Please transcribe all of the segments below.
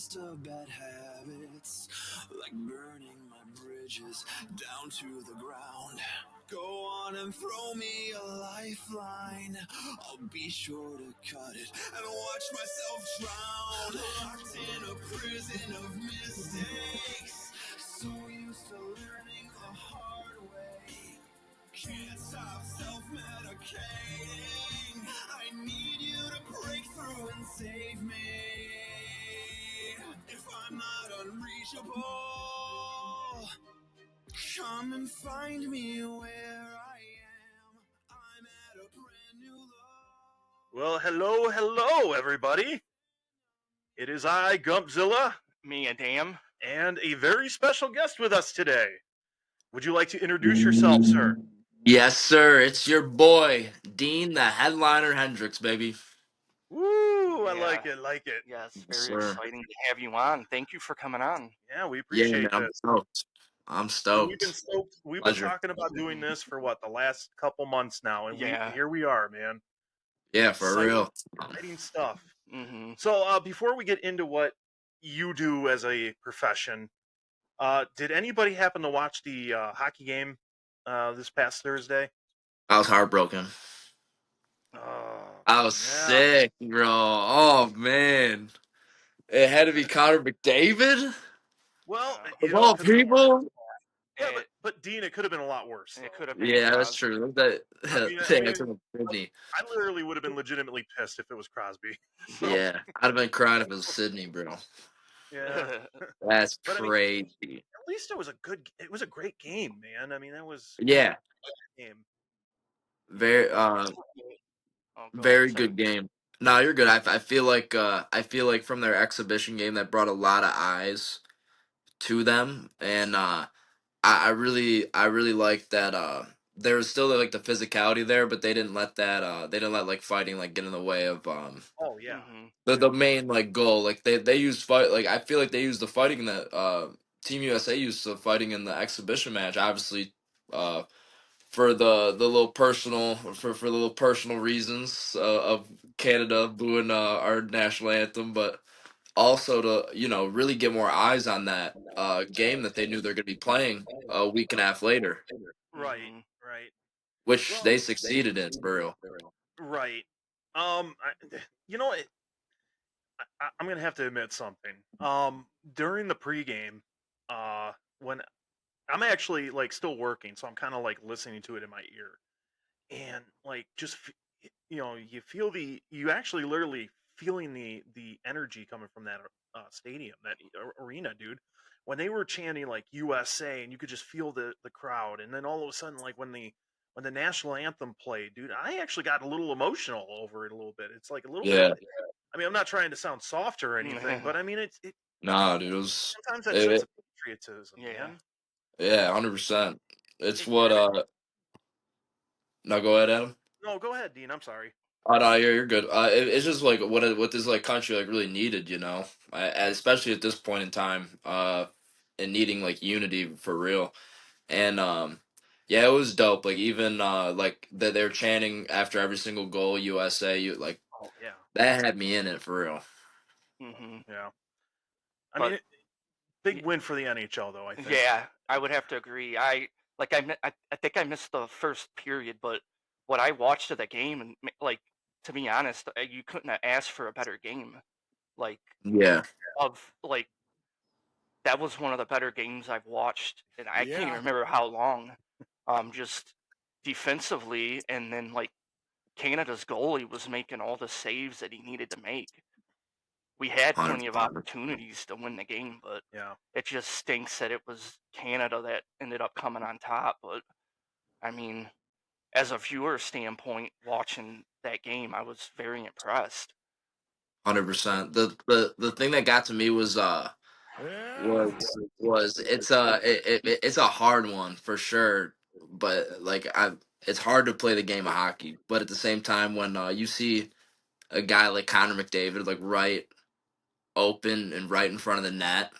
list of bad habits, like burning my bridges down to the ground. Go on and throw me a lifeline. I'll be sure to cut it and watch myself drown. Locked in a prison of mistakes, so used to learning the hard way. Can't stop self-medicating. I need you to break through and save me. If I'm not unreachable, come and find me where I am. I'm at a brand new low. Well, hello, everybody. It is I, Gumpzilla, Me and Dam. and a very special guest with us today. Would you like to introduce yourself, sir? Yes, sir. It's your boy, Dean, the headliner Hendrix, baby. Woo! I Yeah. like it. Yes, Yes, very sir. exciting to have you on. Thank you for coming on. Yeah, we Yeah, man, appreciate I'm this. stoked. I'm And we've been stoked. stoked. We've Pleasure. been talking about doing this for the last couple months now, and Yeah. here we are, man. Yeah, for real. Exciting stuff. Mm-hmm. So, before we get into what you do as a profession, did anybody happen to watch the hockey game this past Thursday? I was heartbroken. I was sick, bro. Oh, man. It had to be Connor McDavid? Well, Of all people? Yeah, but Dean, it could have been a lot worse. It though. could have been. Yeah, that's true. I mean, Sydney. I literally would have been legitimately pissed if it was Crosby. So, Yeah, I'd have been crying if it was Sydney, bro. yeah. That's But I mean, crazy. at least it was a great game, man. I mean, that was Yeah, a game. very very good game. No, you're good. I feel like from their exhibition game that brought a lot of eyes to them, and I really like that. There was still like the physicality there, but they didn't let like fighting like get in the way of Oh yeah. the main like goal. Like they used fight, like I feel like they used the fighting that Team USA used the fighting in the exhibition match. Obviously, uh, for the little personal for the little personal reasons of Canada booing our national anthem, but also to really get more eyes on that game that they knew they're going to be playing a week and a half later, Right. which they succeeded in for real. Right. You know, I'm gonna have to admit something. During the pregame, when I'm actually like still working, so I'm kind of like listening to it in my ear, and like just you actually literally feeling the energy coming from that stadium, that arena, dude. When they were chanting like USA, and you could just feel the crowd, and then all of a sudden, like when the national anthem played, dude, I actually got a little emotional over it a little bit. It's like a little bit. I mean, I'm not trying to sound soft or anything, but I mean, it Nah, dude, it was sometimes that sense of patriotism, man. Yeah, 100%. It's It- what and it- No, go ahead, Adam. No, go ahead, Dean. I'm sorry. Oh no, you're good. It's just like what this like country like really needed, especially at this point in time, and needing like unity for real. And yeah, it was dope. Like even like that they're chanting after every single goal, USA. Like Oh yeah, that had me in it for real. Yeah. I mean, big win for the NHL, though. I think. Yeah, I would have to agree. I think I missed the first period, but what I watched of the game, and like to be honest, you couldn't have asked for a better game. Like Yeah. That was one of the better games I've watched, and I can't even remember how long. Just defensively, and then like Canada's goalie was making all the saves that he needed to make. We had plenty of 100%. opportunities to win the game, but it just stinks that it was Canada that ended up coming on top. But I mean, as a viewer standpoint, watching that game, I was very impressed. 100%. The thing that got to me was it's a hard one for sure, but like it's hard to play the game of hockey. But at the same time, when you see a guy like Connor McDavid like right open and right in front of the net,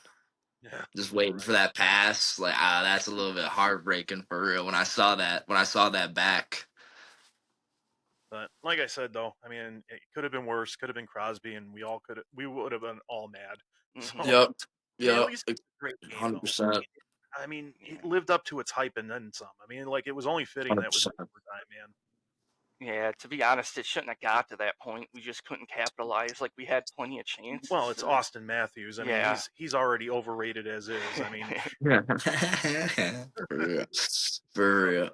just waiting for that pass, like that's a little bit heartbreaking for real. When I saw that back. But like I said, though, I mean, it could have been worse. Could have been Crosby, and we would have been all mad. So, Hmm. Yep. I mean, at Yep. least it was a great game, Hundred though. percent. I mean, it Yeah. lived up to its hype and then some. I mean, like it was only fitting that it was in 100%. overtime, man. Yeah, to be honest, it shouldn't have got to that point. We just couldn't capitalize. Like we had plenty of Well, chances it's to. Austin Matthews. I mean, Yeah. he's already overrated as is. I mean, Yeah. For real. For real.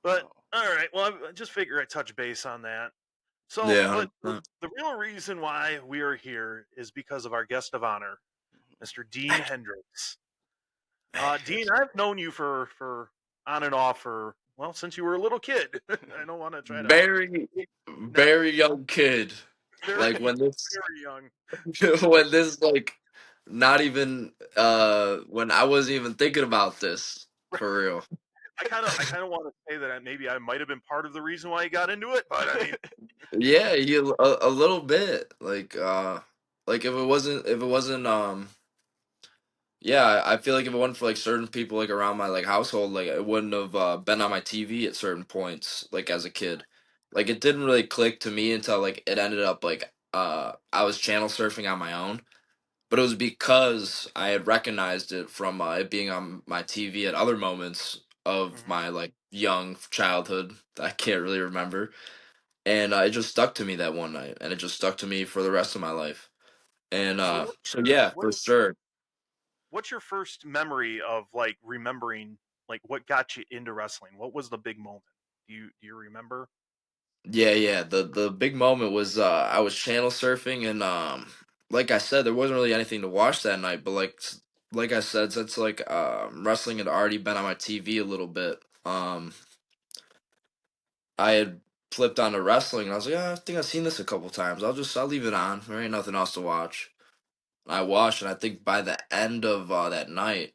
but Oh. all right. Well, I just figure I touch base on that. So, Yeah. but 100%. the real reason why we are here is because of our guest of honor, Mr. Dean Hendrix. Dean, I've known you for on and off for well since you were a little kid. I don't want to try to Very, not very young kid. very Like when this, very young. when this, like, not even, when I wasn't even thinking about this. For real. I kind of want to say that maybe I might have been part of the reason why he got into it, but I mean, Yeah, a little bit. Like if it wasn't, yeah, I feel like if it wasn't for like certain people like around my like household, like it wouldn't have been on my TV at certain points, like as a kid. Like it didn't really click to me until like it ended up like I was channel surfing on my own. But it was because I had recognized it from it being on my TV at other moments of mhm. my like young childhood that I can't really remember. And it just stuck to me that one night, and it just stuck to me for the rest of my life. And So so yeah, for sure. what's your first memory of like remembering like what got you into wrestling? What was the big moment? Do you remember? Yeah, yeah. The big moment was I was channel surfing, and like I said, there wasn't really anything to watch that night, but like I said, since like wrestling had already been on my TV a little bit, I had flipped onto wrestling, and I was like, I think I've seen this a couple times. I'll leave it on. There ain't nothing else to watch. And I watched, and I think by the end of that night,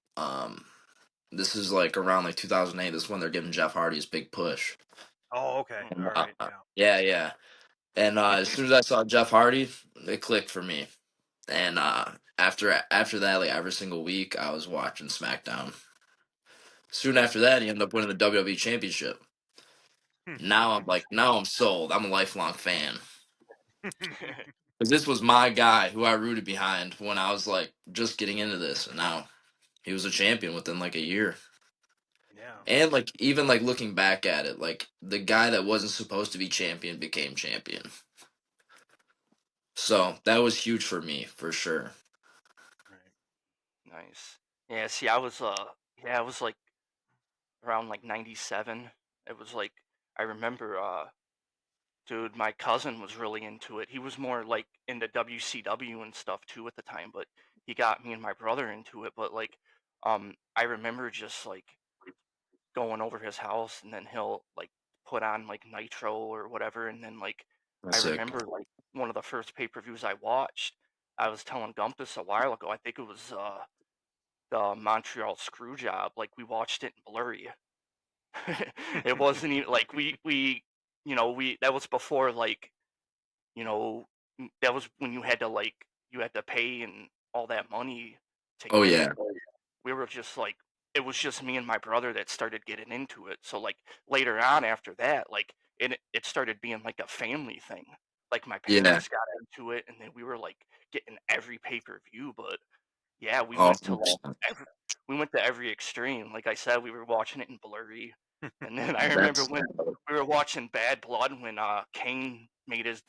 this is like around like 2008. This is when they're giving Jeff Hardy his big push. Oh, okay. Mhm. All right. Yeah. Yeah, yeah. And as soon as I saw Jeff Hardy, it clicked for me. And after that, like every single week, I was watching SmackDown. Soon after that, he ended up winning the WWE Championship. Now I'm sold. I'm a lifelong fan because this was my guy who I rooted behind when I was like just getting into this, and now he was a champion within like a year. Yeah. And like even like looking back at it, like the guy that wasn't supposed to be champion became champion. So that was huge for me for sure. Right. Nice. Yeah. See, I was like around like 97. It was like I remember dude, my cousin was really into it. He was more like into WCW and stuff too at the time, but he got me and my brother into it. But like, I remember just like going over to his house and then he'll like put on like Nitro or whatever, and then like I That's sick. remember like one of the first pay-per-views I watched. I was telling Gumpus a while ago. I think it was the Montreal Screwjob. Like we watched it in blurry. It wasn't even like we we that was before like you know, that was when you had to pay and all that money to Oh get it. yeah, We were just like it was just me and my brother that started getting into it. So like later on after that, like it started being like a family thing. Like my yeah. parents got into it and then we were like getting every pay-per-view, but yeah, Oh, every we went to every extreme. Like I said, we were watching it in blurry. And then I remember that's when we were watching Bad Blood when Kane made his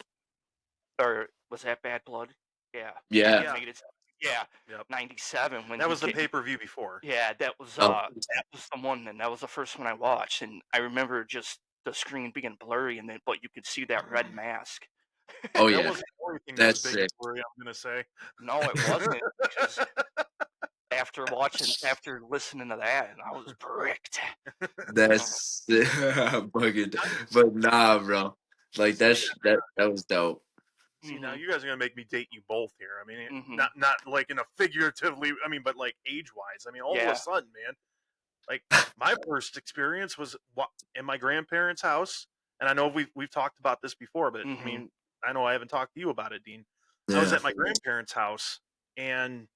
or was that Bad Blood? Yeah, yeah. Kane Yeah. made it. Yeah, Yep. 97 when That he was the kicked. pay-per-view before. Yeah, Oh, that was the one, and that was the first one I watched, and I remember just the screen being blurry, and then but you could see that red mask. oh That yeah. wasn't the only thing that was That's big and sick. blurry, I'm gonna say. No, it wasn't because after listening to that, and I was bricked. That's bugging. But nah, bro. Like See, that was dope. See, now Mhm. you guys are gonna make me date you both here. I mean, Mhm. not like in a figuratively. I mean, but like age wise. I mean, all of a Yeah. sudden, man, like my first experience was in my grandparents' house, and I know we've talked about this before, but I Mhm. mean, I know I haven't talked to you about it, Dean. I was Yeah. at my grandparents' house, and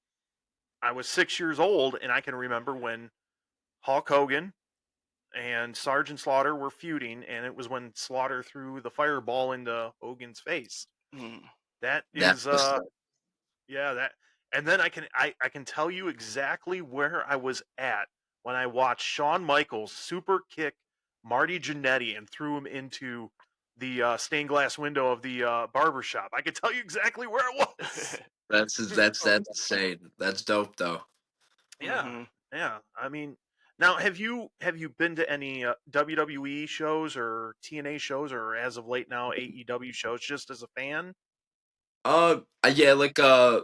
I was 6 years old, and I can remember when Hulk Hogan and Sergeant Slaughter were feuding, and it was when Slaughter threw the fireball into Hogan's face. Mm. That That is, was yeah, that. And then I can tell you exactly where I was at when I watched Shawn Michaels super kick Marty Jannetty and threw him into the stained glass window of the barber shop. I can tell you exactly where it was. that's insane. That's dope though. Yeah, Mhm. yeah. I mean, now have you been to any WWE shows or TNA shows, or as of late now AEW shows, just as a fan? Yeah, like I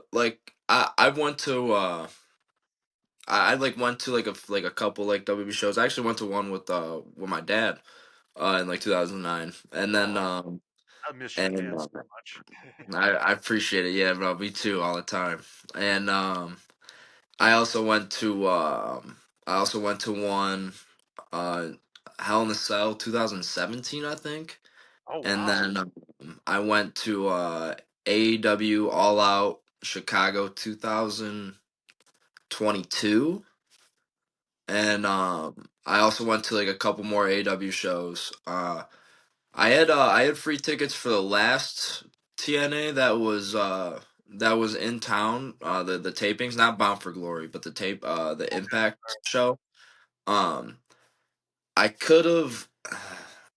went to I like went to like a couple like WB shows. I actually went to one with my dad in like 2009, and then Oh, I miss your and dad so much. I appreciate it. Yeah, bro, me too, all the time. And I also went to one uh Hell in a Cell 2017, I think. Oh And wow. then I went to AEW All Out Chicago 2022. And I also went to like a couple more AEW shows. I had free tickets for the last TNA that was in town. The tapings, not Bound for Glory, but the Impact show. Um, I could have.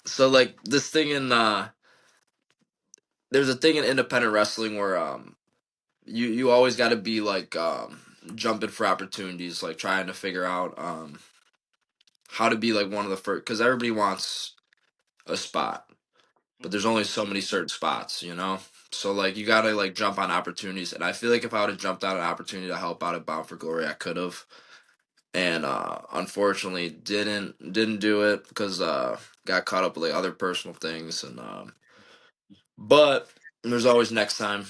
So like this thing in there's a thing in independent wrestling where you always got to be like jumping for opportunities, like trying to figure out how to be like one of the first, because everybody wants a spot, but there's only Mhm. so many certain spots, you know. So like you gotta like jump on opportunities, and I feel like if I would have jumped on an opportunity to help out at Bound for Glory, I could have, and unfortunately didn't do it because got caught up with like other personal things, and but there's always next time.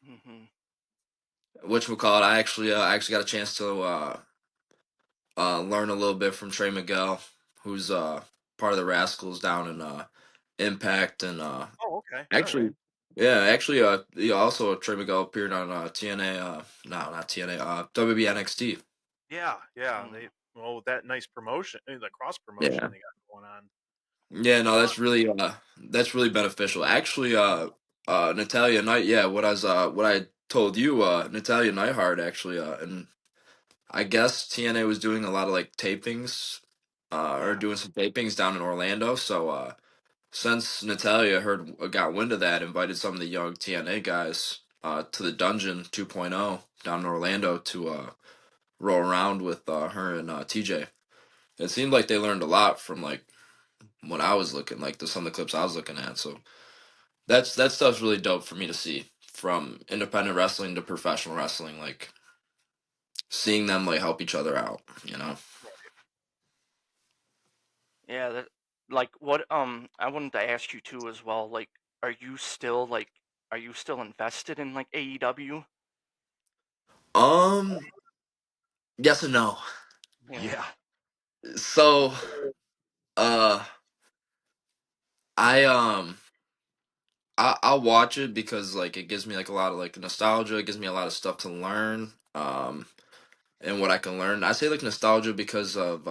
Mhm. Which we call it. I actually got a chance to learn a little bit from Trey Miguel, who's part of the Rascals down in Impact, and Oh, okay. All right. actually, yeah, actually, also Trey Miguel appeared on TNA. No, not TNA. WB NXT. Yeah, yeah. Mm. They well with that nice promotion, the cross promotion Yeah, they got going on. yeah. No, Uh, that's really beneficial. Actually, Natalia Knight. Yeah, what I told you, Natalia Neihart actually, and I guess TNA was doing a lot of like tapings, or yeah. doing some tapings down in Orlando. So since Natalia got wind of that, invited some of the young TNA guys to the Dungeon 2.0 down in Orlando to roll around with her and TJ. It seemed like they learned a lot from like what I was looking like some of the clips I was looking at. So that stuff's really dope for me to see from independent wrestling to professional wrestling, like seeing them like help each other out. You know. Yeah, that like what I wanted to ask you too as well, like are you still invested in like AEW? Um. Yes and no. Yeah. Yeah. So, uh, I I'll watch it because like it gives me like a lot of like nostalgia. It gives me a lot of stuff to learn. And what I can learn. I say like nostalgia because of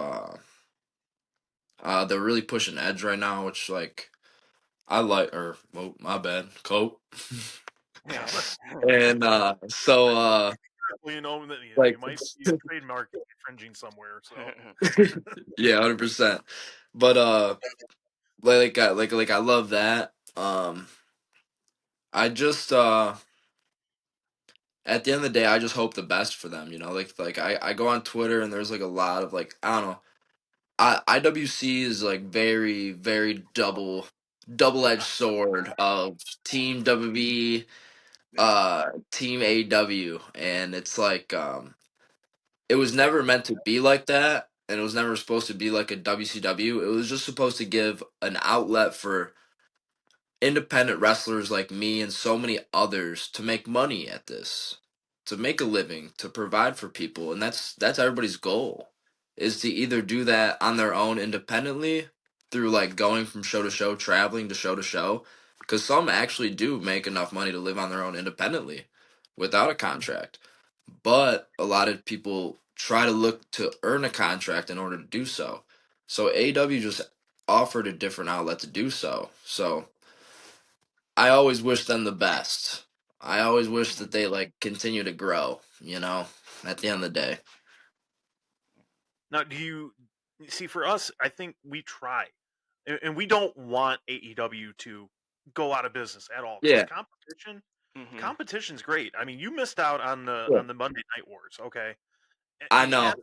they're really pushing Edge right now, which like I like. Or oh, my bad, Cope. Yeah. And Well, that you like might be trademark infringing somewhere. So yeah, 100%. But like I love that. I just at the end of the day, I just hope the best for them. You know, like I go on Twitter and there's like a lot of like I don't know. IWC is like very double edged sword of Team WB, Team AW, and it's like it was yeah, never meant to be like that, and it was never supposed to be like a WCW. It was just supposed to give an outlet for independent wrestlers like me and so many others to make money at this, to make a living, to provide for people, and that's everybody's goal is to either do that on their own independently through like going from show to show, traveling to show, because some actually do make enough money to live on their own independently without a contract. But a lot of people try to look to earn a contract in order to do so. So AEW just offered a different outlet to do so. So I always wish them the best. I always wish that they like continue to grow, at the end of the day. Now, do you see? For us, I think we try, and we don't want AEW to go out of business at all because Yeah. Hmm. competition's great. I mean, you missed out on Yeah. the Monday Night Wars, okay? I And know.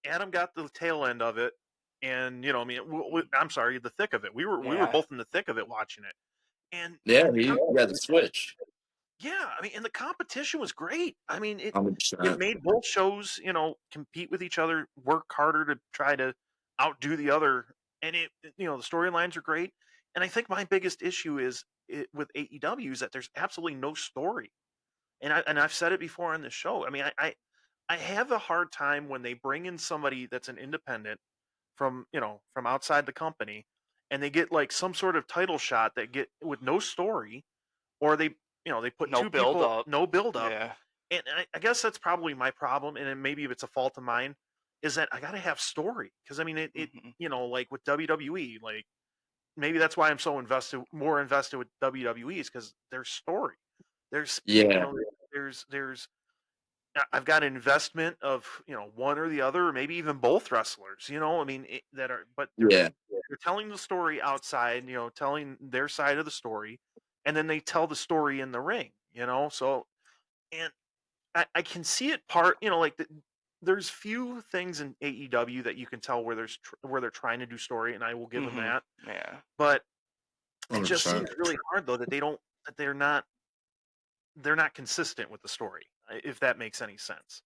Adam got the tail end of it, and I mean, I'm sorry, the thick of it. We were Yeah. both in the thick of it watching it, Yeah, and the he had the switch. yeah, I mean, and the competition was great. I mean, it 100%. made both shows, compete with each other, work harder to try to outdo the other, and the storylines are great. And I think my biggest issue is with AEW is that there's absolutely no story. And I've said it before on the show. I mean, I have a hard time when they bring in somebody that's an independent from outside the company, and they get like some sort of title shot that get with no story, or they put No two build people, up. no build up. Yeah. And I guess that's probably my problem, and then maybe if it's a fault of mine, is that I got to have story. Because I mean, it Hmm. like with WWE, like maybe that's why I'm so more invested with WWE, is because there's story. There's Yeah. there's I've got an investment of one or the other, or maybe even both wrestlers. I mean that are, but Yeah. they're telling the story outside, telling their side of the story, and then they tell the story in the ring. So and I can see it like there's few things in AEW that you can tell where where they're trying to do story, and I will give them Hmm. that. Yeah. But it just 100%. seems really hard though that they're not consistent with the story, if that makes any sense.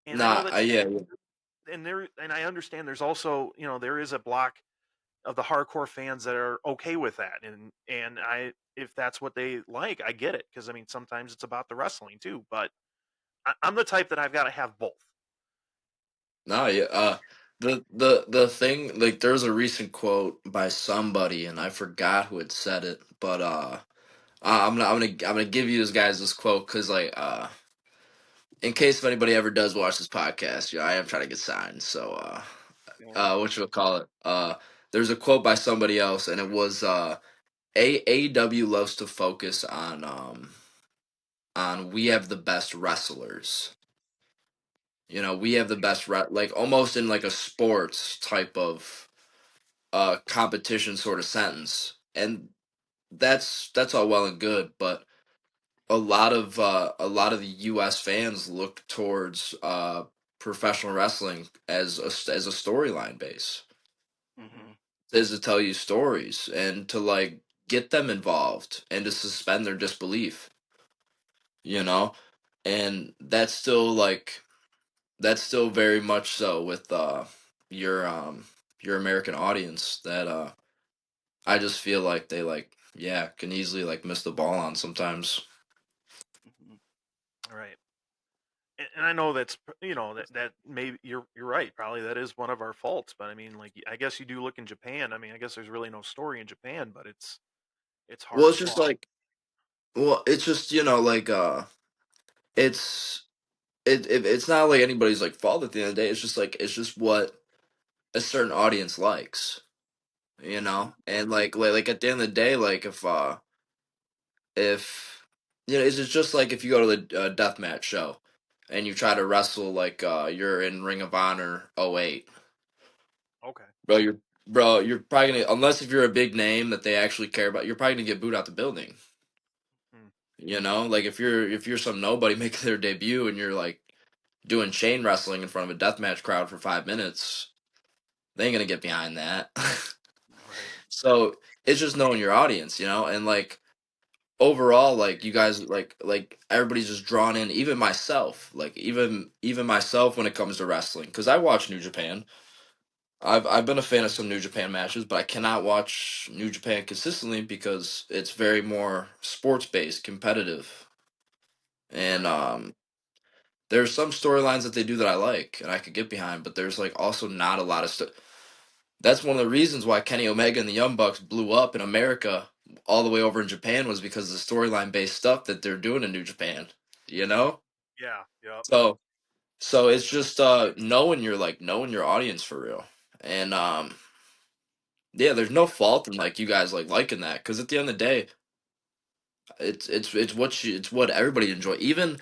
And I know Nah, that, yeah. and I understand there's also there is a block of the hardcore fans that are okay with that, and I if that's what they like, I get it, because I mean sometimes it's about the wrestling too, but I'm the type that I've got to have both. No, yeah. The thing, like, there was a recent quote by somebody, and I forgot who had said it, but I'm gonna give you guys this quote because, like, in case if anybody ever does watch this podcast, I am trying to get signed. So, Yeah. what you call it? There's a quote by somebody else, and it was AEW loves to focus on we have the best wrestlers. We have the best like almost in like a sports type of competition sort of sentence, and that's all well and good, but a lot of the U.S. fans look towards professional wrestling as a storyline base, Hmm. is to tell you stories and to like get them involved and to suspend their disbelief, you know, and that's still very much so with your your American audience that I just feel like they like can easily like miss the ball on sometimes. Hmm. All right. And I know that maybe you're right. Probably that is one of our faults. But I mean, like I guess you do look in Japan. I mean, I guess there's really no story in Japan, but it's Well, hard it's just fought. like it's just like it's it's not like anybody's like fault at the end of the day. It's just like it's just what a certain audience likes, Hmm. and like at the end of the day, like if it's just like if you go to the deathmatch show and you try to wrestle like you're in Ring of Honor '08, Okay. bro, you're probably gonna, unless if you're a big name that they actually care about, you're probably gonna get booed out the building. Hmm. Like if you're some nobody making their debut and you're like doing chain wrestling in front of a deathmatch crowd for 5 minutes, they ain't gonna get behind that. Right. So it's just knowing your audience, and like overall, like you guys, like everybody's just drawn in. Even myself, like even myself when it comes to wrestling, because I watch New Japan. I've been a fan of some New Japan matches, but I cannot watch New Japan consistently because it's very more sports based, competitive, and Right. there's some storylines that they do that I like and I could get behind, but there's like also not a lot of stuff. That's one of the reasons why Kenny Omega and the Young Bucks blew up in America all the way over in Japan was because of the storyline based stuff that they're doing in New Japan. You know? Yeah. Yep. So it's just knowing your audience for real. And yeah, there's no fault in like you guys like liking that because at the end of the day, it's what everybody enjoy. Even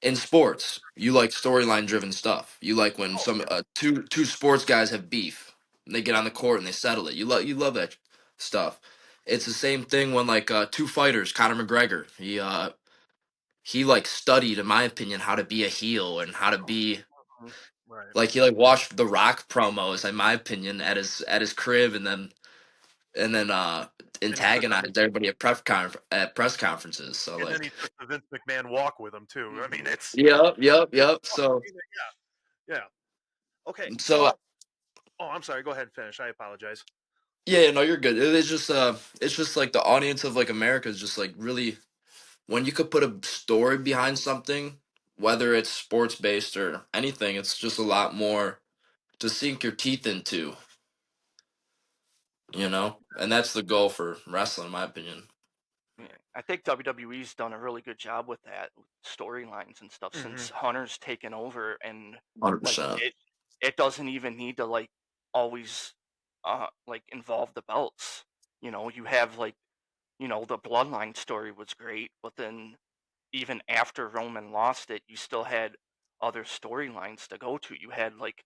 in sports, you like storyline driven stuff. You like when Oh some yeah. two sports guys have beef and they get on the court and they settle it. You love that stuff. It's the same thing when like two fighters, Conor McGregor, he like studied, in my opinion, how to be a heel and how to be Mhm. Right. like he like watched the Rock promos, in my opinion, at his crib and then And he took the antagonized everybody at press conferences. So and then like, he took the Vince McMahon walk with him too. I mean, Mhm. it's yep. So yeah. Okay, so so oh, I'm sorry. Go ahead and finish. I apologize. yeah, no, you're good. It's just like the audience of like America is just like really when you could put a story behind something, whether it's sports based or anything, it's just a lot more to sink your teeth into, and that's the goal for wrestling, in my opinion. Yeah, I think WWE's done a really good job with that with storylines and stuff Hmm. since Hunter's taken over, and 100%. like it doesn't even need to like always like involve the belts. You have like the bloodline story was great, but then even after Roman lost it, you still had other storylines to go to. You had like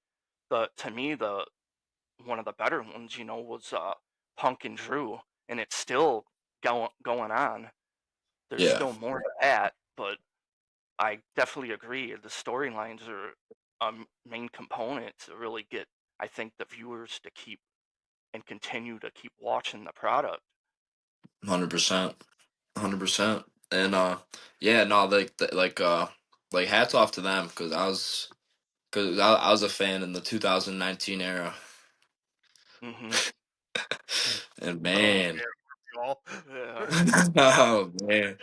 the to me the one of the better ones, was Punk and Drew, and it's still going on. There's Yeah, still more to that, but I definitely agree. The storylines are a main component to really get, I think, the viewers to keep and continue to keep watching the product. 100%. 100%. And yeah, no, like hats off to them because I was a fan in the 2019 era. Hmm. And Oh man, man, y'all. Yeah. oh man,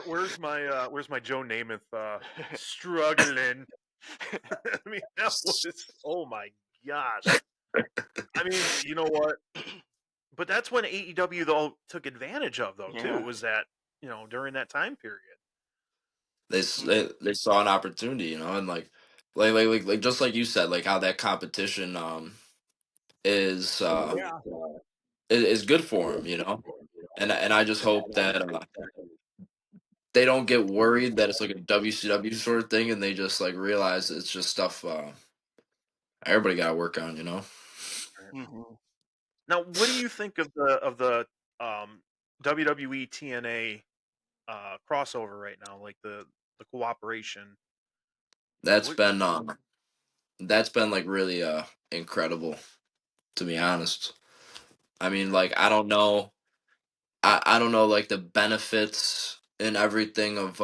Where's my Joe Namath struggling? I mean, that was oh my gosh. I mean, you know what? But that's when AEW though took advantage of though too. Yeah. Was that during that time period? Hmm. they saw an opportunity, and like just like you said, like how that competition is Yeah. is good for them, and I just hope that they don't get worried that it's like a WCW sort of thing, and they just like realize it's just stuff everybody got to work on. Hmm. Now, what do you think of the WWE TNA crossover right now? Like the cooperation. That's What, been that's been like really incredible, to be honest. I mean, like I don't know like the benefits and everything of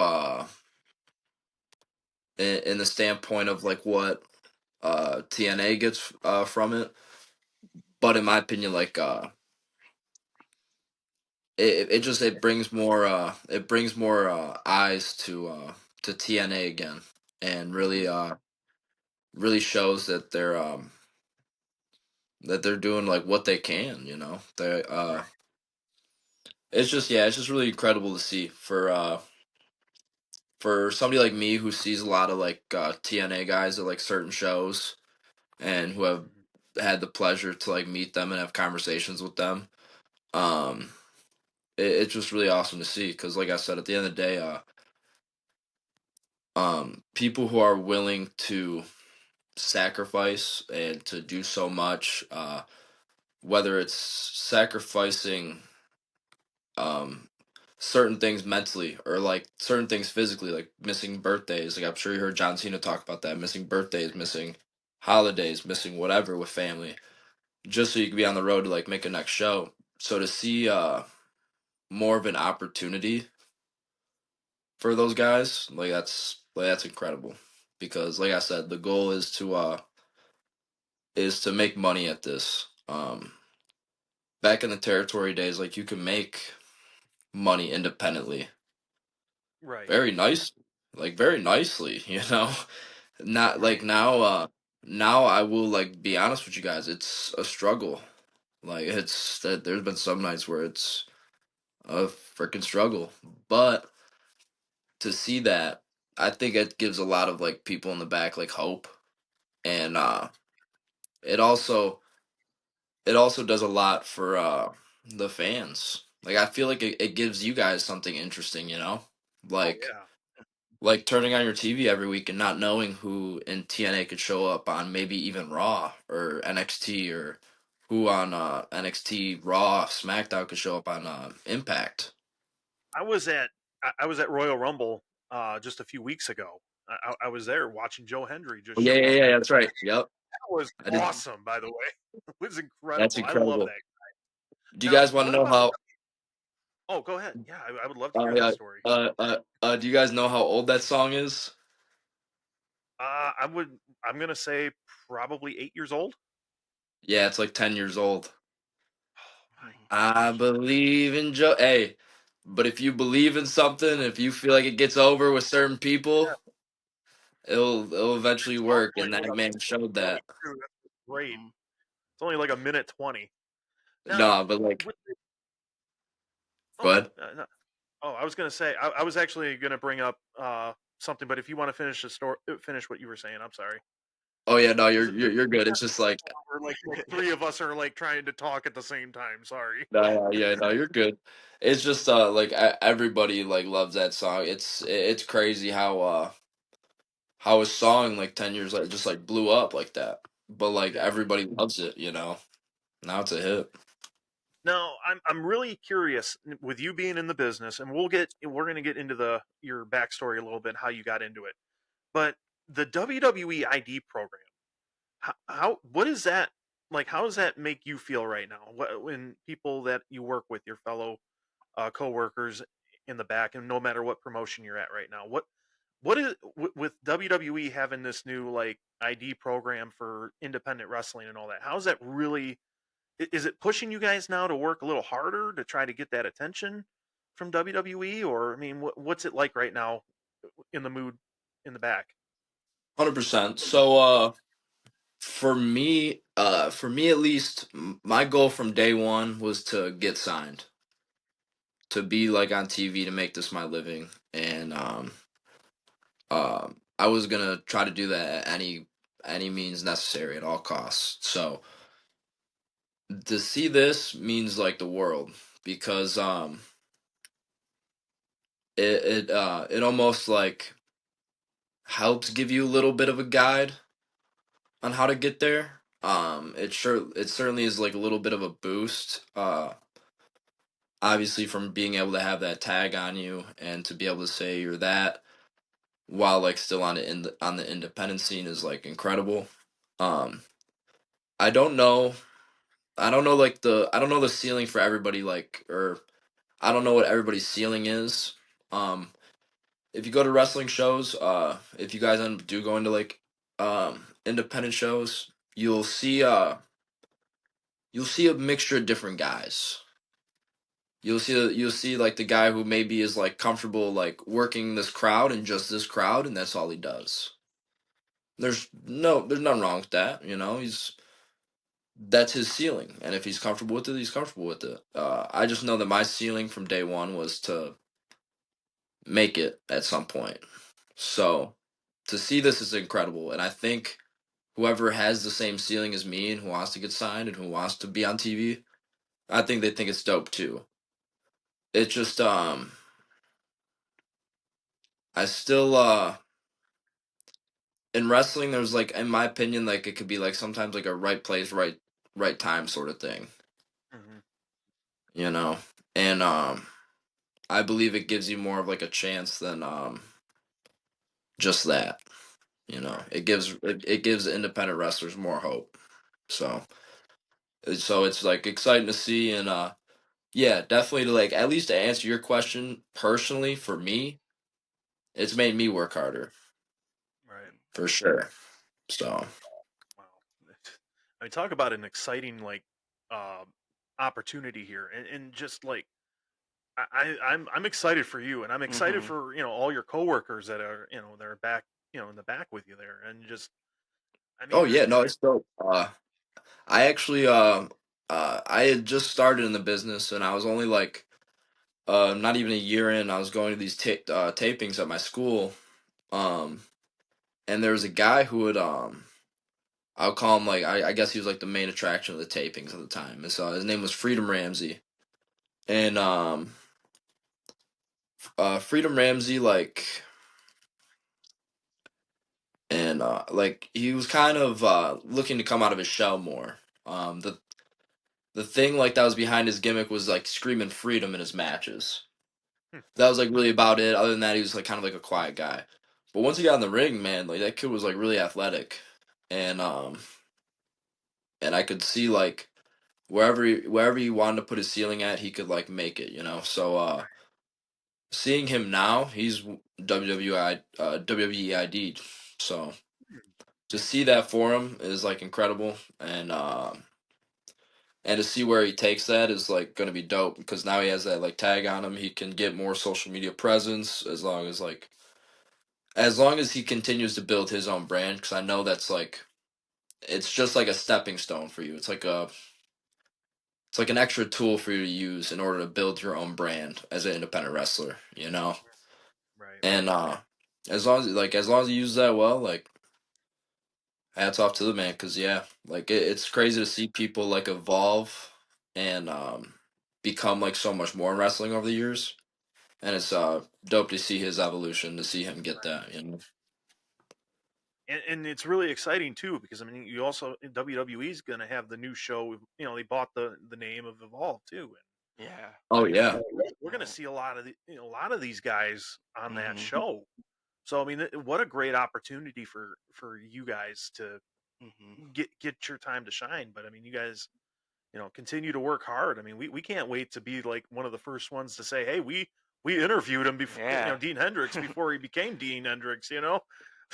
in the standpoint of like what TNA gets from it, but in my opinion, like it brings more eyes to TNA again, and Hmm. really shows that they're doing like what they can, they right. it's just really incredible to see for somebody like me who sees a lot of like TNA guys at like certain shows and who have Mhm. had the pleasure to like meet them and have conversations with them. Um, it's just really awesome to see because, like I said, at the end of the day, people who are willing to sacrifice and to do so much, whether it's sacrificing um certain things mentally or like certain things physically, like missing birthdays. Like I'm sure you heard John Cena talk about that, missing birthdays, missing holidays, missing whatever with family, just so you can be on the road to like make a next show. So to see more of an opportunity for those guys, like that's incredible. Because like I said, the goal is to make money at this. Back in the territory days, like you can make money independently Right. very nice, like very nicely, Not like Right. now I will like be honest with you guys, it's a struggle. Like it's that there's been some nights where it's a freaking struggle. But to see that, I think it gives a lot of like people in the back like hope. And it also it also does a lot for the fans. Like I feel like it gives you guys something interesting, you know? Oh Like yeah. like turning on your TV every week and not knowing who in TNA could show up on maybe even Raw or NXT, or who on NXT, Raw, SmackDown could show up on Impact. I was at I was at Royal Rumble just a few weeks ago. I was there watching Joe Hendry just Yeah, show yeah, up. yeah, that's right. Yep. That was I did. awesome, by the way. It was That's incredible. I love incredible. that. Do you Now, guys want to what know about? how Oh, go ahead. Yeah, I would love to hear that yeah, story. do you guys know how old that song is? I would. I'm gonna say probably 8 years old. Yeah, it's like 10 years old. Oh my I gosh. believe in Joe. Hey, but if you believe in something, if you feel like it gets over with certain people, Yeah, it'll eventually it's only work, and like that what a man minute showed 20 that. too. That's great. Mhm. It's only like a minute 20. Now, No, but like, with the, oh, but no, oh, I was gonna say I was actually gonna bring up something, but if you want to finish the story, finish what you were saying. I'm sorry. oh yeah, no, Because you're good. It's just like, we're like three of us are like trying to talk at the same time. Sorry. no, yeah, no, you're good. It's just like everybody like loves that song. It's crazy how a song like 10 years like just like blew up like that. But like Yeah. everybody loves it, you know. Now it's a hit. Now I'm really curious with you being in the business, and we're gonna get into the your backstory a little bit, how you got into it. But the WWE ID program, how what is that like? How does that make you feel right now? When people that you work with, your fellow coworkers in the back, and no matter what promotion you're at right now, what is with WWE having this new like ID program for independent wrestling and all that? How's that really? Is it pushing you guys now to work a little harder to try to get that attention from WWE, or I mean, what's it like right now in the mood in the back? 100%. So for me at least, my goal from day one was to get signed, to be like on TV, to make this my living, and I was gonna try to do that at any means necessary at all costs. So to see this means like the world, because it almost like helps give you a little bit of a guide on how to get there. It certainly is like a little bit of a boost. Obviously from being able to have that tag on you and to be able to say you're that while like still on the independent scene is like incredible. Um, I don't know. I don't know the ceiling for everybody, like, or I don't know what everybody's ceiling is. Um, if you go to wrestling shows, if you guys do go into like independent shows, you'll see a mixture of different guys. You'll see like the guy who maybe is like comfortable like working this crowd and just this crowd, and that's all he does. There's nothing wrong with that, you know. He's That's his ceiling, and if he's comfortable with it, he's comfortable with it. I just know that my ceiling from day one was to make it at some point. So to see this is incredible, and I think whoever has the same ceiling as me and who wants to get signed and who wants to be on TV, I think they think it's dope too. It just I still in wrestling there's like, in my opinion, like it could be like sometimes like a right place, right time sort of thing, Hmm. you know. And I believe it gives you more of like a chance than just that, you know. Right. It gives independent wrestlers more hope. So it's like exciting to see, and yeah, definitely to like, at least to answer your question personally, for me, it's made me work harder Right. for sure. So Wow. I mean, talk about an exciting like uh, opportunity here, and just like I'm excited for you, and I'm excited Mhm. for all your coworkers that are they're back in the back with you there, and just I oh mean yeah, no, it's dope. I actually I had just started in the business, and I was only like not even a year in. I was going to these tapings at my school, um and there was a guy who had I'll call him like I guess he was like the main attraction of the tapings at the time. His name was Freedom Ramsey, and Freedom Ramsey like he was kind of looking to come out of his shell more. The thing like that was behind his gimmick was like screaming freedom in his matches. Hmm. That was like really about it. Other than that, he was like kind of like a quiet guy. But once he got in the ring, man, like that kid was like really athletic, and I could see like wherever he wanted to put his ceiling at, he could like make it, you know. So seeing him now, he's WWEID. So to see that for him is like incredible, and to see where he takes that is like going to be dope because now he has that like tag on him. He can get more social media presence as long as he continues to build his own brand. Because I know that's like it's just like a stepping stone for you. It's like an extra tool for you to use in order to build your own brand as an independent wrestler. You know, Right. and as long as you use that well, like hats off to the man. Because yeah, like it's crazy to see people like evolve and become like so much more in wrestling over the years. And it's dope to see his evolution, to see him get Right. that. You know, And it's really exciting too because I mean you also WWE is going to have the new show. You know, they bought the name of Evolve too, Yeah. oh and yeah, we're going to see a lot of a lot of these guys on that Mhm. show. So I mean, what a great opportunity for you guys to Mhm. get your time to shine. But I mean, you guys, continue to work hard. I mean, we can't wait to be like one of the first ones to say, hey, we interviewed him before, Yeah. Dean Hendrix before he became Dean Hendrix. So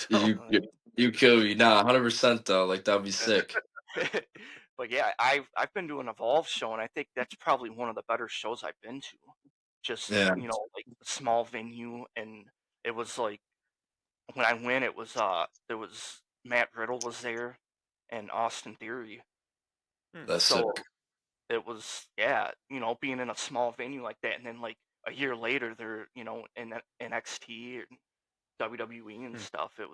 you you, you kill me. Nah, 100% though. Like that'd be sick. But yeah, I've been to an Evolve show, and I think that's probably one of the better shows I've been to. Just Yeah, like a small venue, and it was like when I went, it was there was Matt Riddle was there, and Austin Theory. hmm, that's So sick. it was, yeah, being in a small venue like that, and then like a year later they're in NXT and WWE and hmm. stuff. It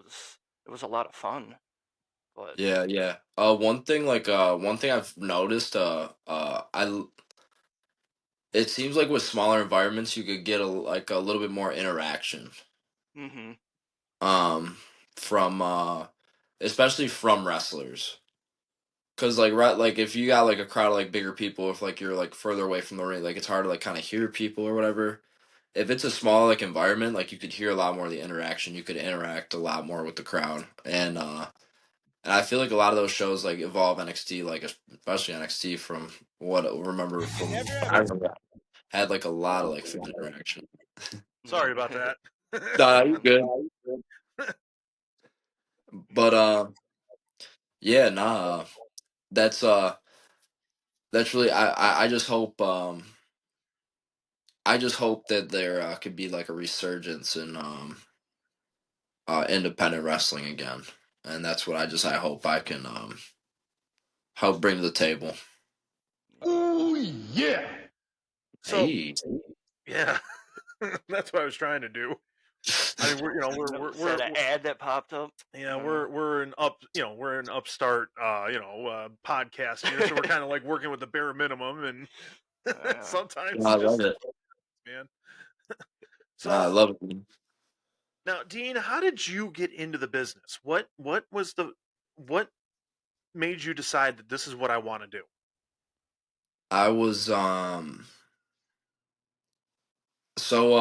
was a lot of fun, but Yeah, yeah. One thing I've noticed, it seems like with smaller environments, you could get like a little bit more interaction. mhm, Um, from especially from wrestlers. Cause like right, like if you got like a crowd of like bigger people, if like you're like further away from the ring, like it's hard to like kind of hear people or whatever. If it's a small like environment, like you could hear a lot more of the interaction. You could interact a lot more with the crowd, and I feel like a lot of those shows like Evolve NXT, like especially NXT, from what I remember from I remember had like a lot of like fan interaction. Sorry about mhm. that. Nah, you good. But yeah, nah, that's that's really I just hope that there could be like a resurgence in independent wrestling again, and that's what I hope I can help bring to the table. Oh, yeah. So Hey, yeah, that's what I was trying to do. I mean, Is that an ad that popped up? yeah, we're an upstart podcast here, so we're kind of like working with the bare minimum, and Yeah. sometimes I love just it. man. I So love it. now, Dean, how did you get into the business? What made you decide that this is what I want to do? I was so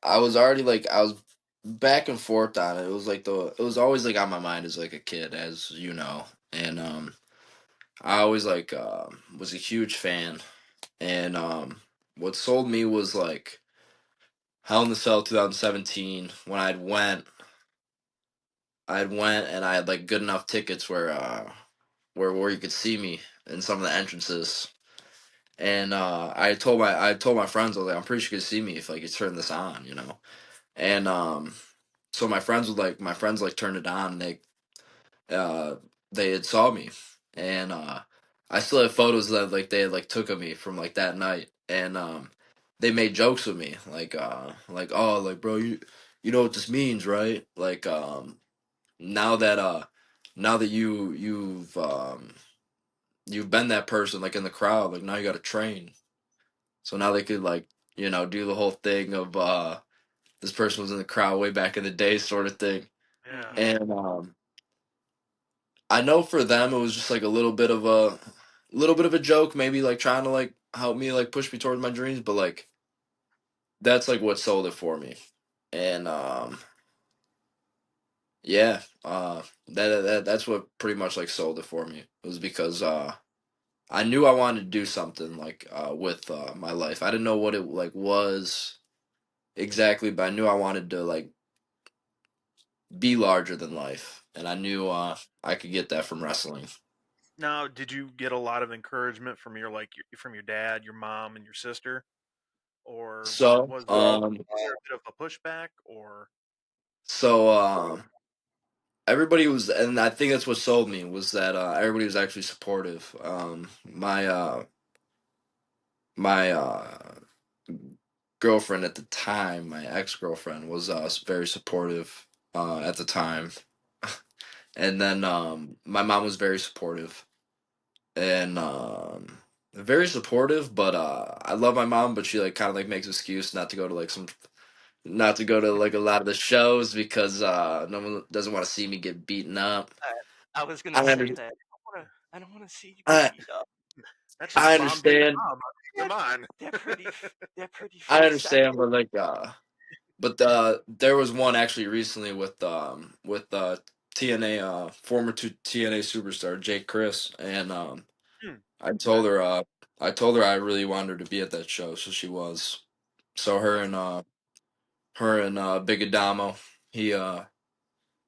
I was already like I was back and forth on it. It was always like on my mind as like a kid, as you know, and I always like was a huge fan, and what sold me was like Hell in the Cell 2017 when I'd went and I had like good enough tickets where you could see me in some of the entrances. And I told my friends, I was like, I'm pretty sure you could see me if like you turn this on, you know. And so my friends like turned it on and uh they had saw me. And I still have photos that like they had like took of me from like that night. And they made jokes with me, like oh like bro, you know what this means, right? Like now that now that you've been that person like in the crowd, like now you got to train. So now they could like do the whole thing of this person was in the crowd way back in the day sort of thing. Yeah. And I know for them it was just like a little bit of a joke, maybe like trying to like help me like push me towards my dreams, but like that's like what sold it for me. And yeah, that's what pretty much like sold it for me. It was because I knew I wanted to do something like with my life. I didn't know what it like was exactly, but I knew I wanted to like be larger than life, and I knew I could get that from wrestling. Now, did you get a lot of encouragement from from your dad, your mom, and your sister, or So, was there a bit of a pushback, or so everybody was, and I think that's what sold me was that everybody was actually supportive. My girlfriend at the time, my ex girlfriend, was very supportive at the time, and then my mom was very supportive and very supportive. But I love my mom, but she like kind of like makes excuse not to go to like a lot of the shows because no one doesn't want to see me get beaten up. I was gonna I say under, that. I don't wanna see you get I beat up. that's just I mom being understand. mom? Come They're on. they're pretty they're pretty I face. I understand, but like but there was one actually recently with TNA former TNA superstar Jake Chris, and Hmm, I okay. told her I really wanted her to be at that show, so she was. So her and Big Adamo, he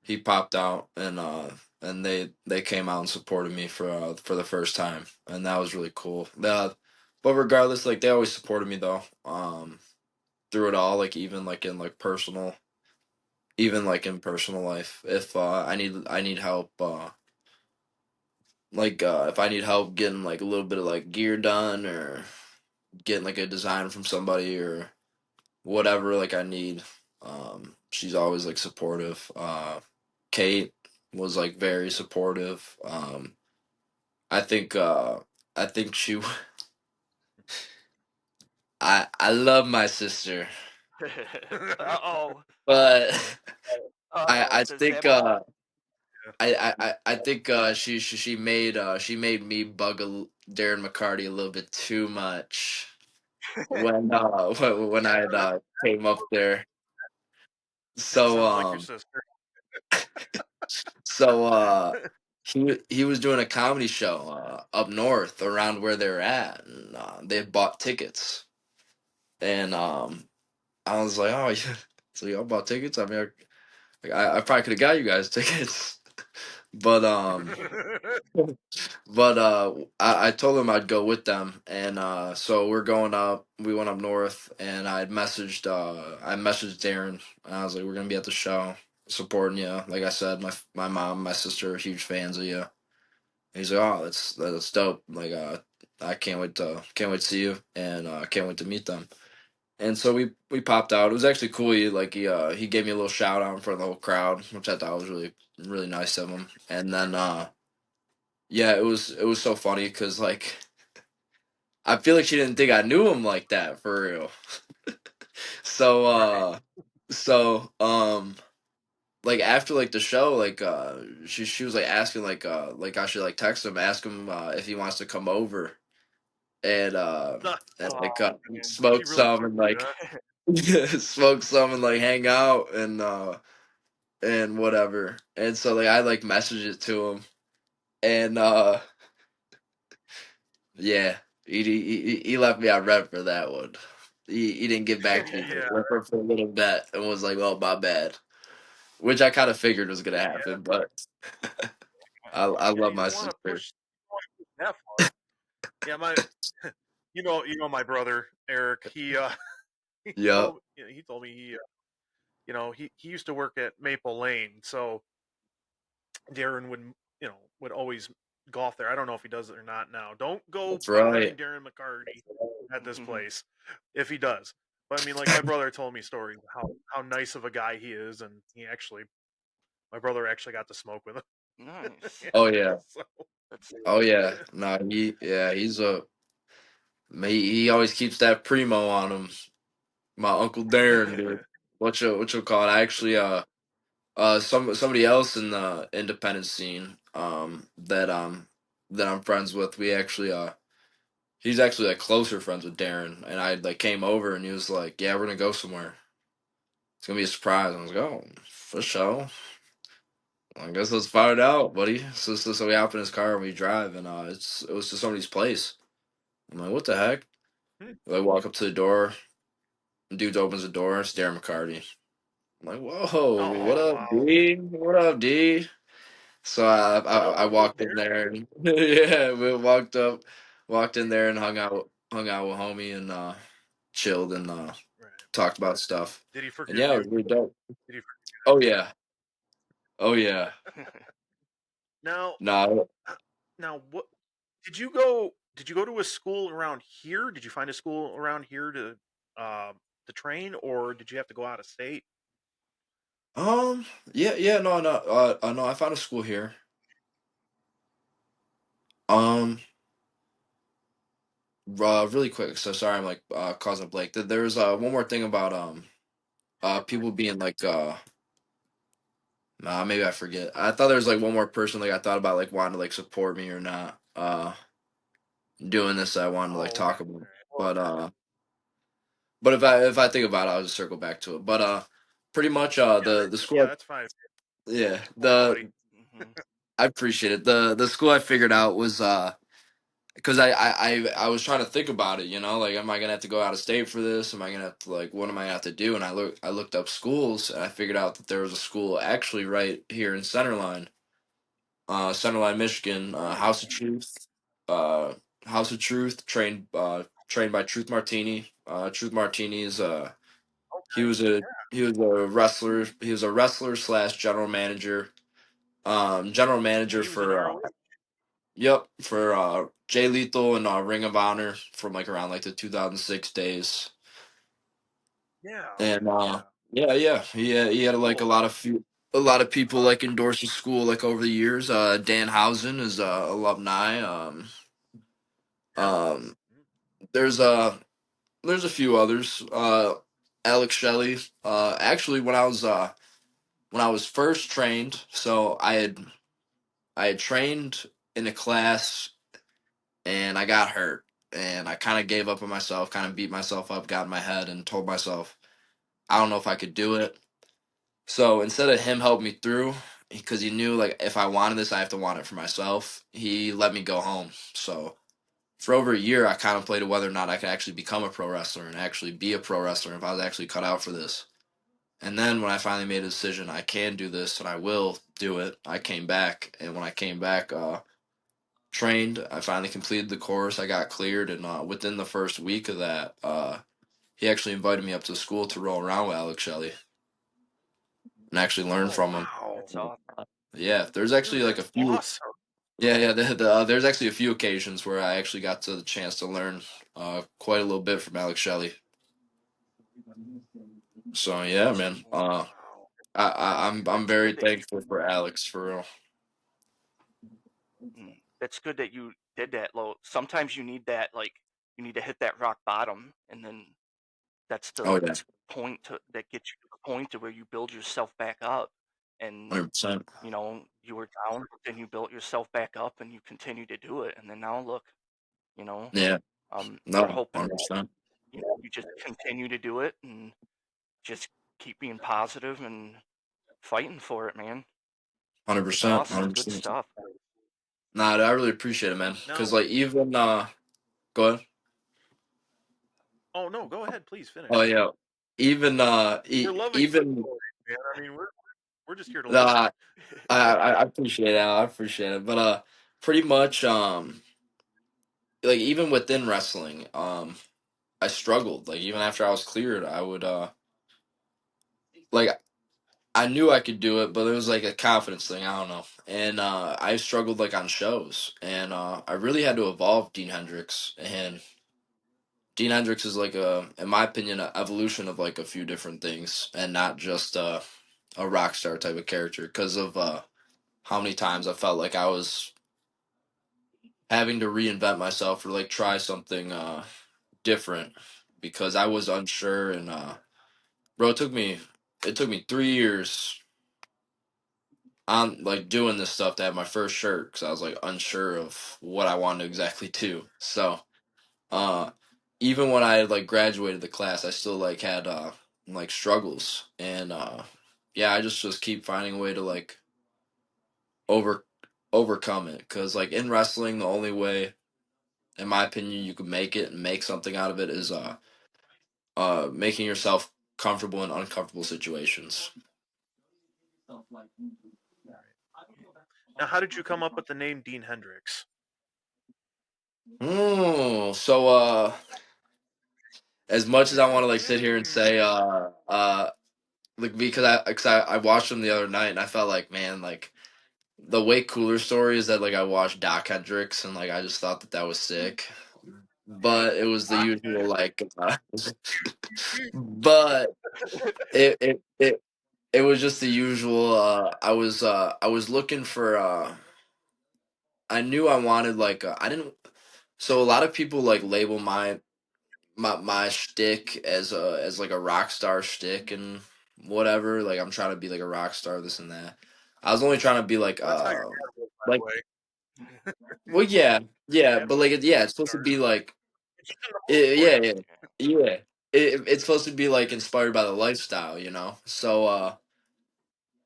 he popped out and they came out and supported me for the first time, and that was really cool. But regardless, like they always supported me though. Through it all, like even like in personal life, if I need help, if I need help getting like a little bit of like gear done or getting like a design from somebody or whatever like I need, she's always like supportive. Kate was like very supportive. I think I think she I love my sister, Uh-oh. but Uh-oh. I Does think that mean I think she made me bug Darren McCarty a little bit too much when when I had came up there. That So sounds like your sister. so he was doing a comedy show up north around where they're at, and they had bought tickets, and I was like, oh yeah, so y'all bought tickets? I mean, I probably could have got you guys tickets, but I told them I'd go with them, and so we're going up. We went up north, and I messaged Darren, and I was like, we're gonna be at the show, supporting you. Like I said, my mom, my sister are huge fans of you. And he's like, oh, that's dope. Like I can't wait to see you, and can't wait to meet them. And so we popped out. It was actually cool. He gave me a little shout out in front of the whole crowd, which I thought was really really nice of him. And then yeah, it was so funny because like I feel like she didn't think I knew him like that for real. So Right. like after like the show, like she was like asking like I should like text him, ask him if he wants to come over and oh like man. She smoke really some took and to you, like huh? smoke some and like hang out and whatever. And so like I like messaged it to him and yeah, he left me on red for that one. He didn't get back to me Yeah. for a little bit and was like, "Oh, my bad," which I kind of figured was gonna Yeah. happen. But I Yeah. love You my don't want to sister. push that far. Yeah. My brother Eric. Yep, He told me he used to work at Maple Lane, so Darren would always golf there. I don't know if he does it or not now. Don't go that's prying right. Darren McCarty at this place if he does. But I mean, like my brother told me stories how nice of a guy he is, and my brother actually got to smoke with him. Nice. Oh yeah. So, That's Oh yeah. No, he's a he always keeps that primo on him. My Uncle Darren, dude. What you call it? I actually somebody else in the independent scene that I'm friends with. We actually he's actually like closer friends with Darren, and I like came over and he was like, "Yeah, we're gonna go somewhere. It's gonna be a surprise." I was like, "Oh, for sure. I guess let's find out, buddy." So we hop in his car and we drive, and it was to somebody's place. I'm like, "What the heck?" hmm. I walk up to the door. Dude opens the door. It's Darren McCarty. I'm like, "Whoa, what Oh up, wow! D? What up, D?" So I What up, walked in Darren? there and yeah, we walked in there and hung out with homie and chilled and Right. talked about stuff. Did he And forgive yeah, it you? was really dope. Did he? Oh yeah, oh yeah. Now, No, uh, now, what did you go? Did you go to a school around here? Did you find a school around here to train, or did you have to go out of state? yeah, no, I found a school here. Um, really quick. So sorry, I'm like causing a blank. There's one more thing about people being like nah, maybe I forget. I thought there was like one more person like I thought about like wanting to like support me or not. Doing this I wanted to like Oh, okay. talk All about. right. Well, But if I think about it, I'll just circle back to it. But pretty much yeah, the yeah, school that's fine. yeah, Come on, buddy. hmm I appreciate it. The school I figured out was because I was trying to think about it, you know, like am I gonna have to go out of state for this? Am I gonna have to like what am I gonna have to do? And I looked up schools and I figured out that there was a school actually right here in Centerline, Michigan, Hmm. House of Truth, uh, House of Truth, trained by Truth Martini. Truth Martini is he Okay. was a he was a wrestler. He was a wrestler slash general manager. General Yeah, manager he was in for ROH. yep for Jay Lethal and Ring of Honor from like around like the 2006 days. Yeah. And Okay. Yeah. yeah, he had like Cool. a lot of people like endorse the school like over the years. Dan Housen is alumni. Yeah. Um, Mm. there's there's a few others. Alex Shelley. Actually, when I was first trained, so I had trained in a class and I got hurt and I kind of gave up on myself, kind of beat myself up, got in my head, and told myself I don't know if I could do it. So instead of him helping me through, because he knew like if I wanted this, I have to want it for myself. He let me go home. So for over a year, I contemplated whether or not I could actually become a pro wrestler and actually be a pro wrestler if I was actually cut out for this. And then when I finally made a decision, I can do this and I will do it. I came back, and when I came back, trained. I finally completed the course. I got cleared, and within the first week of that, he actually invited me up to school to roll around with Alex Shelley and actually learn Oh from him. wow, That's awesome. Yeah, there's dude, actually like a that's few. awesome. Yeah, yeah. There's actually a few occasions where I actually got to the chance to learn quite a little bit from Alex Shelley. So yeah, That's man. cool. Wow. I'm That's very good that thankful for Alex for real. that's good that you did that. Low. Sometimes you need that, like you need to hit that rock bottom, and then that's Oh the yeah, point that gets you to the point to where you build yourself back up, and 100%. you were down, but then you built yourself back up, and you continue to do it, and then now look, you know, Yeah, we're no, hoping that 100%, you just continue to do it and just keep being positive and fighting for it, man. It's 100%, awesome, good 100%. stuff. Nah, I really appreciate it, man. Cause Now, like even go ahead. oh no, go ahead, please Oh finish. yeah, even We're loving your even story, man. I mean, we're just here to listen. uh, I appreciate it. I appreciate it. But pretty much like even within wrestling, I struggled. Like even after I was cleared, I would like I knew I could do it, but it was like a confidence thing. I don't know. And I struggled like on shows, and I really had to evolve Dean Hendrix. And Dean Hendrix is like in my opinion, an evolution of like a few different things, and not just a rock star type of character. Because of how many times I felt like I was having to reinvent myself or like try something different because I was unsure and bro, it took me 3 years on like doing this stuff to have my first shirt because I was like unsure of what I wanted to exactly do. So uh even when I had like graduated the class, I still like had like struggles and yeah, I just keep finding a way to like over overcome it because like in wrestling, the only way, in my opinion, you can make it and make something out of it is making yourself comfortable in uncomfortable situations. Now, how did you come up with the name Dean Hendrix? So as much as I want to like sit here and say like because I watched him the other night and I felt like, man, like the way cooler story is that like I watched Doc Hendrix and like I just thought that that was sick, but it was the usual like but it was just the usual I was looking for I knew I wanted like I didn't, so a lot of people like label my shtick as like a rock star shtick and whatever. Like I'm trying to be like a rock star, this and that. I was only trying to be like Well, that's how your hair was, by the like way. well yeah, That's but like yeah, it's supposed to stars. be like It's in the whole yeah point. yeah. It's supposed to be like inspired by the lifestyle, you know. So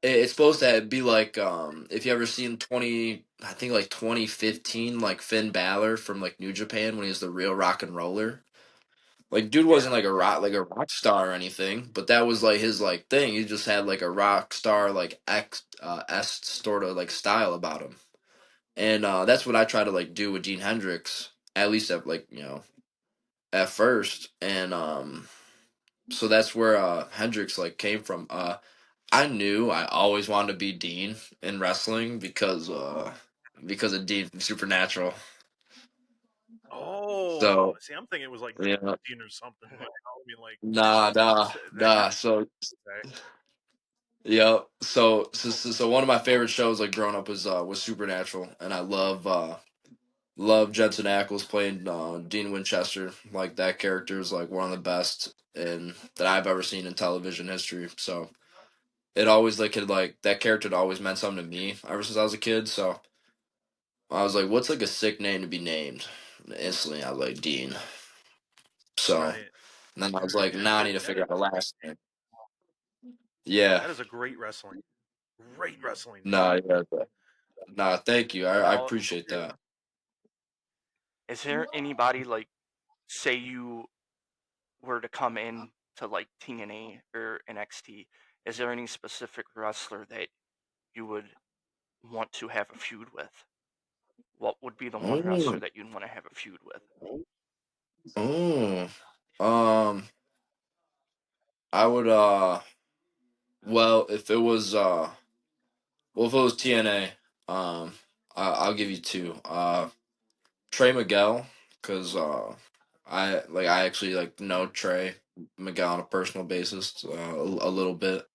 it's supposed to be like if you ever seen 20, I think like 2015, like Finn Balor from like New Japan when he was the real rock and roller. Like dude Yeah. wasn't like a rock star or anything, but that was like his like thing. He just had like a rock star like S sort of like style about him. And that's what I try to like do with Dean Hendrix, at least at like, at first. And so that's where Hendrix like came from. I knew I always wanted to be Dean in wrestling because of Dean from Supernatural. Oh, So see, I'm thinking it was like yeah, Dean or something. But I mean, like, nah, nah, that. nah. So Okay. yeah, so one of my favorite shows like growing up was Supernatural, and I love Jensen Ackles playing Dean Winchester. Like that character is like one of the best and that I've ever seen in television history. So it always like had like that character had always meant something to me ever since I was a kid. So I was like, what's like a sick name to be named? And instantly, I was like Dean. So Right. and then I was like, nah, I need to That figure is out a last name. Yeah, that is a great wrestling name. nah, yeah, nah. Thank you. I Now, appreciate that. is there anybody like, say you were to come in to like TNA or NXT, is there any specific wrestler that you would want to have a feud with? What would be the one wrestler Oh, that you'd want to have a feud with? oh. Um, I would well if it was TNA, I'll give you two. Trey Miguel, cause I actually like know Trey Miguel on a personal basis a little bit,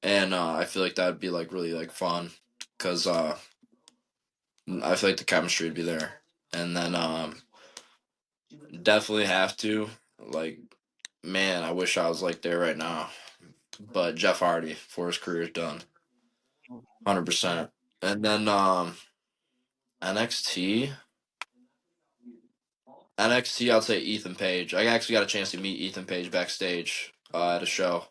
and I feel like that'd be like really like fun, cause I feel like the chemistry would be there, and then definitely have to like, man, I wish I was like there right now, but Jeff Hardy before his career is done. 100%. And then NXT, NXT, I'll say Ethan Page. I actually got a chance to meet Ethan Page backstage at a show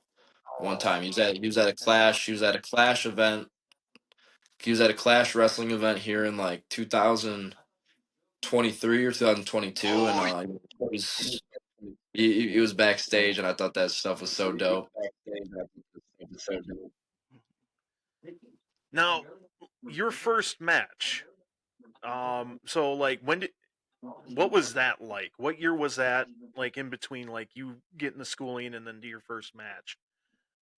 one time. He was at a Clash. He was at a Clash event. He was at a Clash wrestling event here in like 2023 or 2022, and Oh, he was backstage, and I thought that stuff was so dope. now your first match. So like, what was that like? What year was that? Like in between, like you getting the schooling and then do your first match.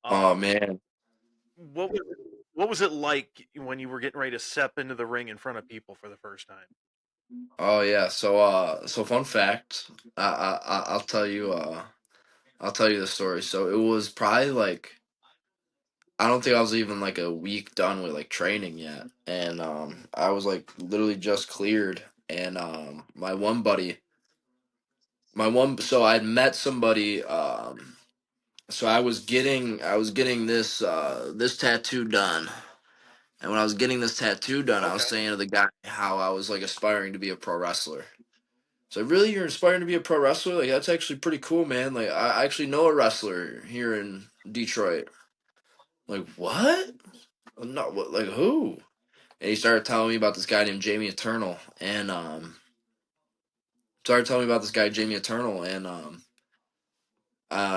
Oh Um, man. what was what was it like when you were getting ready to step into the ring in front of people for the first time? Oh yeah. So fun fact. I'll tell you the story. So it was probably like I don't think I was even like a week done with like training yet, and I was like literally just cleared, and so I'd met somebody, so I was getting this tattoo done, and when I was getting this tattoo done, I was Okay. saying to the guy how I was like aspiring to be a pro wrestler. So really, you're inspiring to be a pro wrestler? Like that's actually pretty cool, man. Like I actually know a wrestler here in Detroit. Like what? Not what? Like who? And he started telling me about this guy named Jamie Eternal, and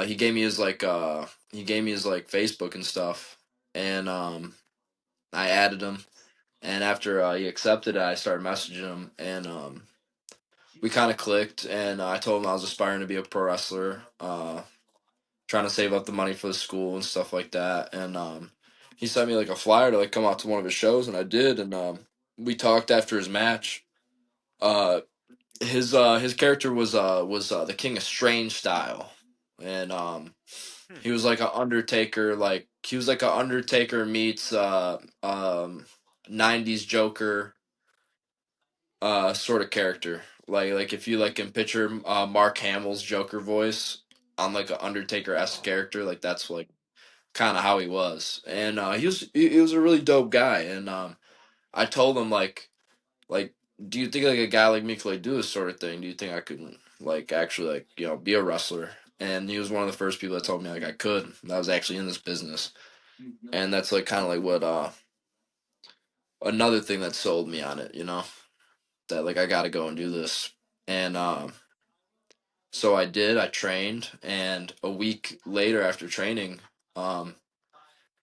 he gave me his Facebook and stuff, and I added him, and after he accepted it, I started messaging him, and we kind of clicked, and I told him I was aspiring to be a pro wrestler, trying to save up the money for the school and stuff like that, and he sent me like a flyer to like come out to one of his shows, and I did, and we talked after his match. His character was the King of Strange style, and Hmm. he was like a Undertaker, meets 90s Joker sort of character. Like if you like can picture Mark Hamill's Joker voice on like an Undertaker esque character, like that's like kind of how he was, and he was a really dope guy, and I told him like, do you think like a guy like me could like do this sort of thing? Do you think I could like actually like be a wrestler? And he was one of the first people that told me like I could. That was actually in this business, and that's like kind of like what another thing that sold me on it. That like I got to go and do this, and so I did. I trained, and a week later after training, um,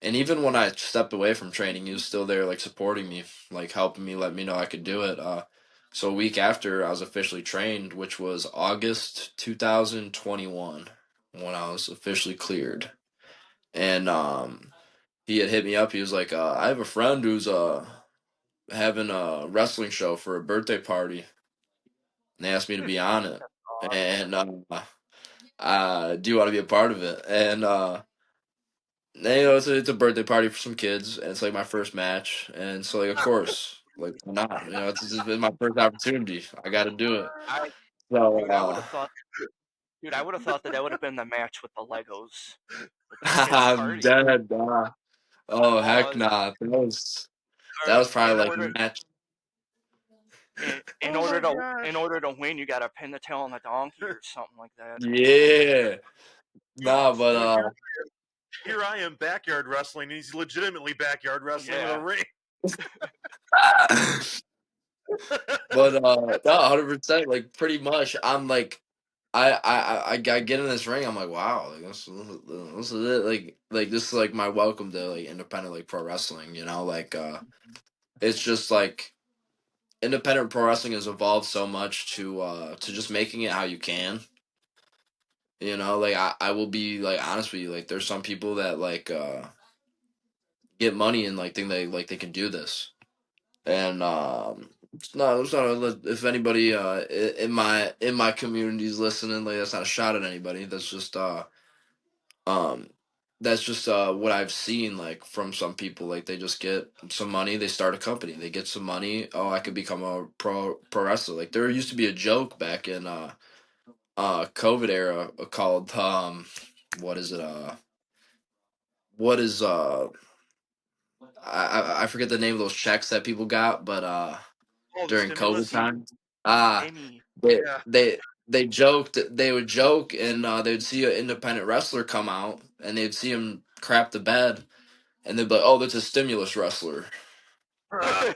and even when I stepped away from training, he was still there, like supporting me, like helping me, let me know I could do it. So a week after I was officially trained, which was August 2021, when I was officially cleared, and he had hit me up. He was like, "I have a friend who's having a wrestling show for a birthday party, and they asked me to be on it, and do you want to be a part of it?" And it's a birthday party for some kids, and it's like my first match, and so like of course, like why not, it's just been my first opportunity. I got to do it. I So Dude, I would have thought. Dude, I would have thought that would have been the match with the Legos, with the kids' I'm party. dead. Oh heck Oh, nah. That was in probably like order match. in Oh my order to gosh, win, you gotta pin the tail on the donkey or something like that. Yeah, dude, nah, but dude, here I am backyard wrestling. And he's legitimately backyard wrestling in a Yeah. ring. but no, 100%. Like pretty much, I'm like, I get in this ring. I'm like, wow, like this is it. Like this is like my welcome to like independent like pro wrestling. Like it's just like independent pro wrestling has evolved so much to just making it how you can. Like I will be like honest with you. Like there's some people that like get money and like think they can do this. And it's not if anybody in my community is listening, like that's not a shot at anybody. Um that's just what I've seen like from some people. Like they just get some money, they start a company, they get some money. Oh, I could become a pro wrestler. Like there used to be a joke back in COVID era called what is it what is I forget the name of those checks that people got, but Oh, the during COVID stimulus. time. Ah, Emmy. they Yeah. they they joked. They would joke, and they'd see an independent wrestler come out, and they'd see him crap the bed, and they'd be like, "Oh, that's a stimulus wrestler." Because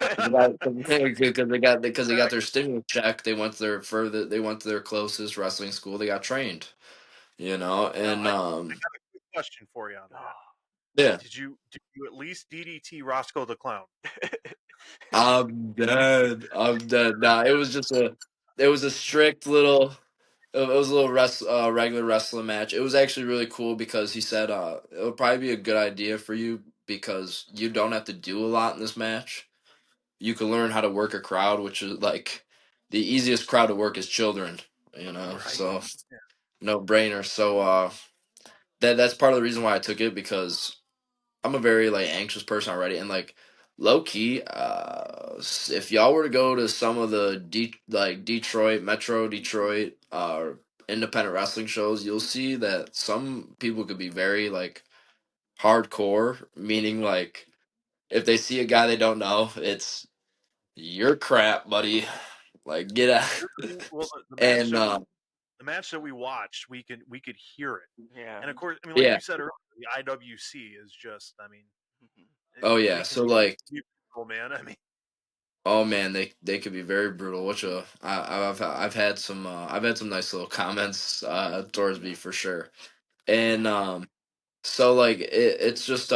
they got their stimulus check. They went to their closest wrestling school. They got trained. Now, And I got a quick question for you on that. yeah, Did you at least DDT Roscoe the Clown? I'm dead. I'm dead. Nah, it was a strict little. It was a little regular wrestling match. It was actually really cool because he said it'll probably be a good idea for you because you don't have to do a lot in this match. You can learn how to work a crowd, which is like the easiest crowd to work is children. Right. So no brainer. So that's part of the reason why I took it because I'm a very like anxious person already, and like low key, if y'all were to go to some of the like Detroit, Metro Detroit, independent wrestling shows, you'll see that some people could be very like hardcore, meaning like if they see a guy they don't know, it's your crap, buddy. Like get out. Well, And the match that we watched, we could hear it, Yeah. and of course, I mean, like yeah, you said earlier, the IWC is just, I mean, Mhm. oh they yeah, can so like be brutal, man. I mean, oh man, they could be very brutal. I've had some nice little comments towards me for sure. And so like it's just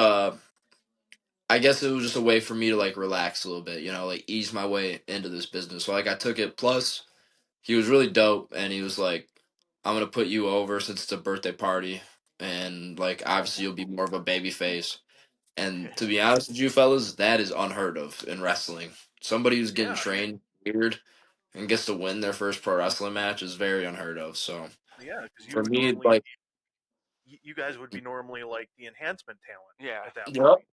I guess it was just a way for me to like relax a little bit, you know, like ease my way into this business. So like I took it. Plus he was really dope, and he was like, I'm gonna put you over since it's a birthday party, and like obviously you'll be more of a baby face. And to be honest with you fellas, that is unheard of in wrestling. Somebody who's getting yeah, trained weird and gets to win their first pro wrestling match is very unheard of. So yeah, because you for would me, normally, like, you guys would be normally like the enhancement talent Yeah. at that yep, point.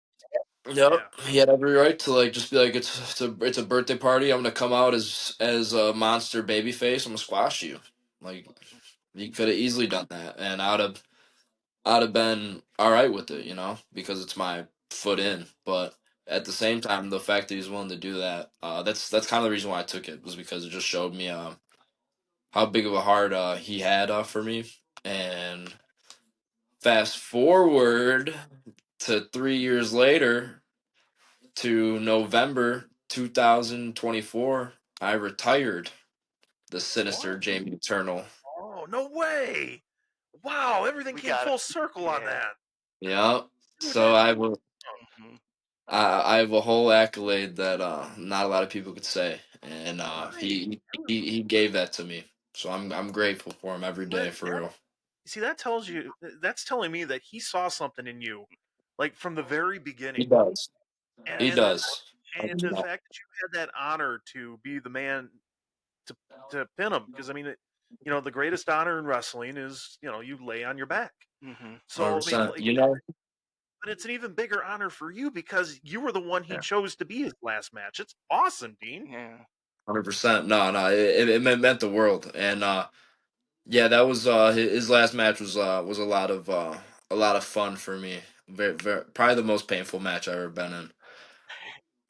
yep, Yeah, he had every right to like just be like, it's a birthday party. I'm gonna come out as a monster baby face. I'm gonna squash you. Like he could have easily done that, and I'd have been all right with it, you know, because it's my foot in. But at the same time, the fact that he's willing to do that, that's kind of the reason why I took it, was because it just showed me how big of a heart he had for me. And fast forward to 3 years later, to November 2024, I retired the sinister what? Jamie Eternal. Oh, no way! Wow, everything We came got it. full circle on Yeah. that. Yeah. Dude, So that's I awesome. will. Hmm. I have a whole accolade that not a lot of people could say, and Nice. he gave that to me. So I'm grateful for him every That, day for that real. see, that's telling me that he saw something in you, like from the very He beginning, does. and He and does. and the fact that you had that honor to be the man to pin him, because I mean, the greatest honor in wrestling is, you lay on your back. Hmm. So I mean, 100%. like, You know. but it's an even bigger honor for you because you were the one he Yeah. chose to be his last match. It's awesome, Dean. Yeah. 100%. No, no, it meant the world, and yeah, that was his last match was a lot of fun for me. Very, probably the most painful match I've ever been in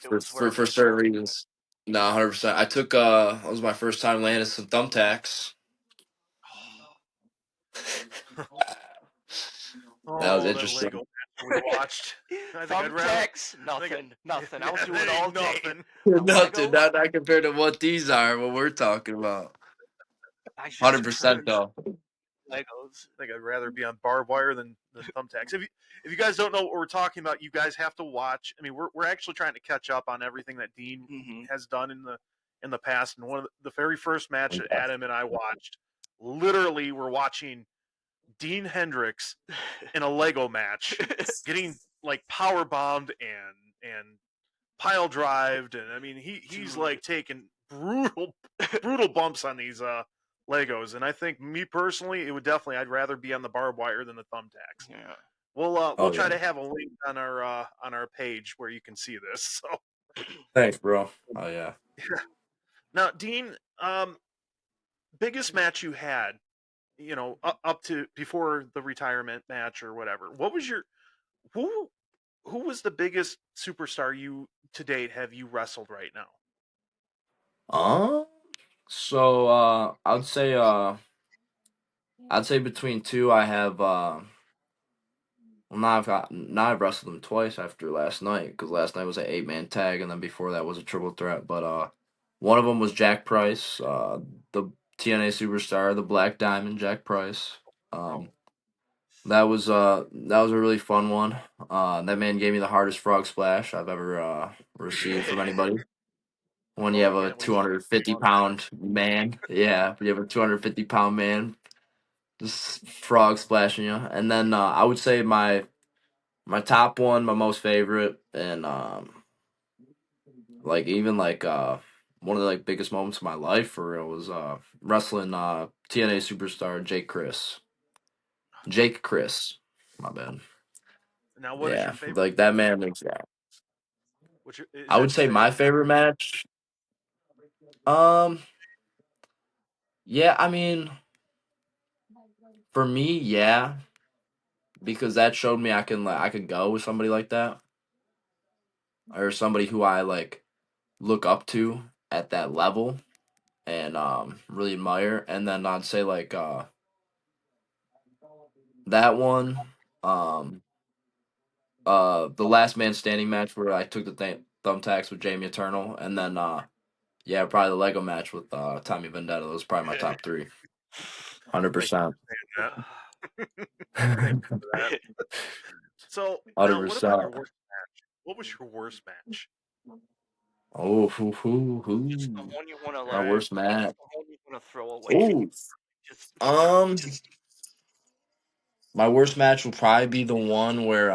It was worth for it certain though. reasons. No, 100%. I took it was my first time landing some thumbtacks. That was Oh, that interesting. Lego match we watched. I think I'd rather. Thumbtacks, I think. nothing, nothing. I was Yeah, doing that it all ain't day. nothing. The Nothing, Legos, not compared to what these are, what we're talking about. I just 100% cringe. though. Legos. I think I'd rather be on barbed wire than thumbtacks. If you guys don't know what we're talking about, you guys have to watch. I mean, we're actually trying to catch up on everything that Dean Hmm. has done in the past. And one of the very first match that Adam and I watched, literally, we're watching Dean Hendrix in a Lego match, getting like power bombed and pile drived, and I mean he's Dude. like taking brutal bumps on these Legos, and I think me personally, it would definitely, I'd rather be on the barbed wire than the thumbtacks. Yeah. We'll Oh try yeah. to have a link on our page where you can see this. So Thanks, bro. Oh yeah. now, Dean, biggest match you had, up to before the retirement match or whatever. What was your who who was the biggest superstar you to date have you wrestled right now? Um. So I'd say between two I have well now I've wrestled them twice after last night, because last night was an 8-man tag, and then before that was a triple threat. But one of them was Jack Price, the TNA superstar, the Black Diamond Jack Price. Um, that was a really fun one. That man gave me the hardest frog splash I've ever received from anybody. When you have a When you 250-pound man, yeah, you have a 250-pound man just frog splashing you. And then I would say my top one, my most favorite, and like even like one of the like biggest moments of my life for real was wrestling TNA superstar Jake Chris. My bad. Now, what is your Yeah, favorite? like that man makes that. Is I that would say just my favorite match. Um, yeah, I mean, for me, yeah, because that showed me I could go with somebody like that, or somebody who I like look up to at that level and really admire. And then I'd say like that one, um the last man standing match where I took the thumbtacks with Jamie Eternal, and then yeah, probably the Lego match with Tommy Vendetta. Those probably my top three. thank you 100%. for saying that. Thank you for that. So now, what about 100%. your worst match? What was your worst match? Oh, Just the one you want to my like, worst match. just the one you want to throw away. Oh, Just um, my worst match will probably be the one where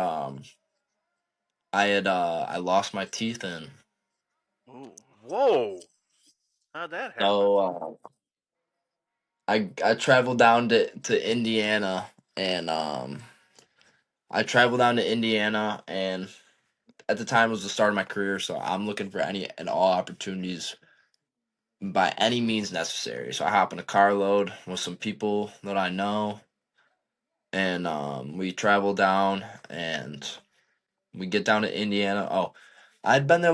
I lost my teeth in. ooh. Whoa, how'd that happen? So I traveled down to Indiana, and I traveled down to Indiana, and at the time it was the start of my career, so I'm looking for any and all opportunities by any means necessary. So I hop in a carload with some people that I know, and we travel down, and we get down to Indiana. Oh, I'd been there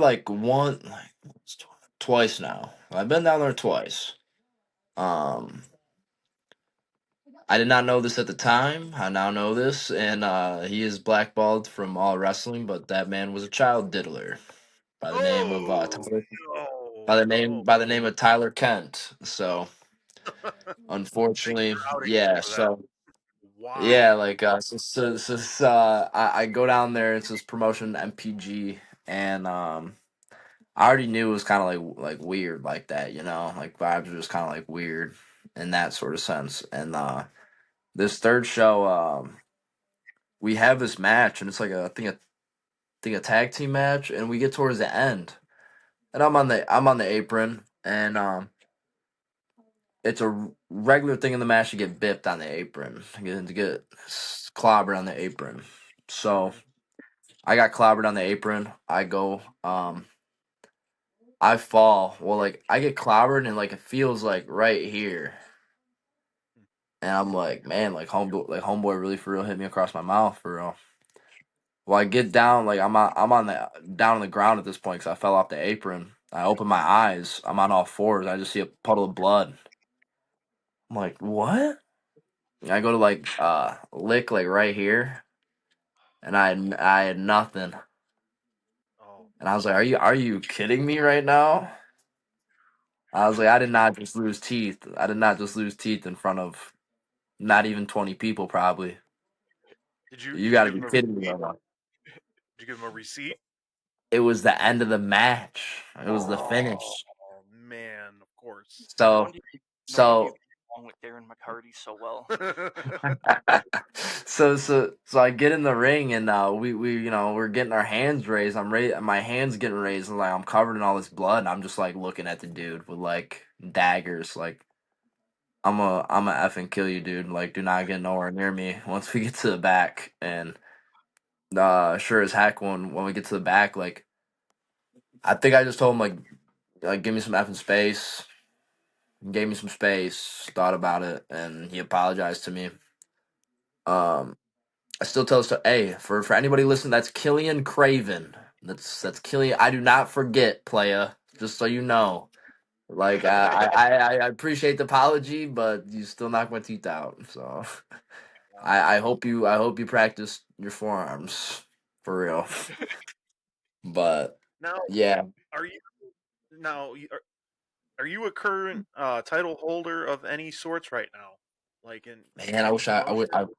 twice now. I've been down there twice. Um, I did not know this at the time. I now know this, and he is blackballed from all wrestling. But that man was a child diddler by the name of Oh no, no. by the name of Tyler Kent. So Thank you unfortunately, for outing me yeah. for that. So yeah, Wow. like I go down there. It's this promotion MPG, and I already knew it was kind of like weird like that, you know, like vibes were just kind of like weird in that sort of sense. And this third show, we have this match, and it's like I think a tag team match, and we get towards the end, and I'm on the apron, and it's a regular thing in the match to get bipped on the apron, to get clobbered on the apron. So Mhm. I got clobbered on the apron. I fall. Well, like I get clobbered, and like it feels like right here. And I'm like, man, like homeboy really for real hit me across my mouth for real. Well, I get down, like I'm on the down on the ground at this point because I fell off the apron. I open my eyes. I'm on all fours. I just see a puddle of blood. I'm like, what? And I go to like lick like right here, and I had nothing. Oh, And I was like, are you kidding me right now? I was like, I did not just lose teeth. I did not just lose teeth in front of not even 20 people probably. You did you got to give be him a kidding me receipt? right now. Did you give him a receipt? It was the end of the match. It was the Oh finish. man, of course. No So, wonder, no wonder you so, get along with Darren McCarty so well. so I get in the ring, and we we're getting our hands raised. My hands getting raised, and like I'm covered in all this blood. And I'm just like looking at the dude with like daggers. Like I'm a effing kill you, dude. Like do not get nowhere near me once we get to the back. And sure as heck when we get to the back, like I think I just told him like give me some effing space. Gave me some space, thought about it, and he apologized to me. Um, I still tell us to, hey, for anybody listening, that's Killian Craven. That's Killian. I do not forget, playa. Just so you know, like I appreciate the apology, but you still knocked my teeth out. So I hope you practice your forearms for real. But Now, yeah, are you now? Are you a current title holder of any sorts right now? Like in man, I any wish promotion?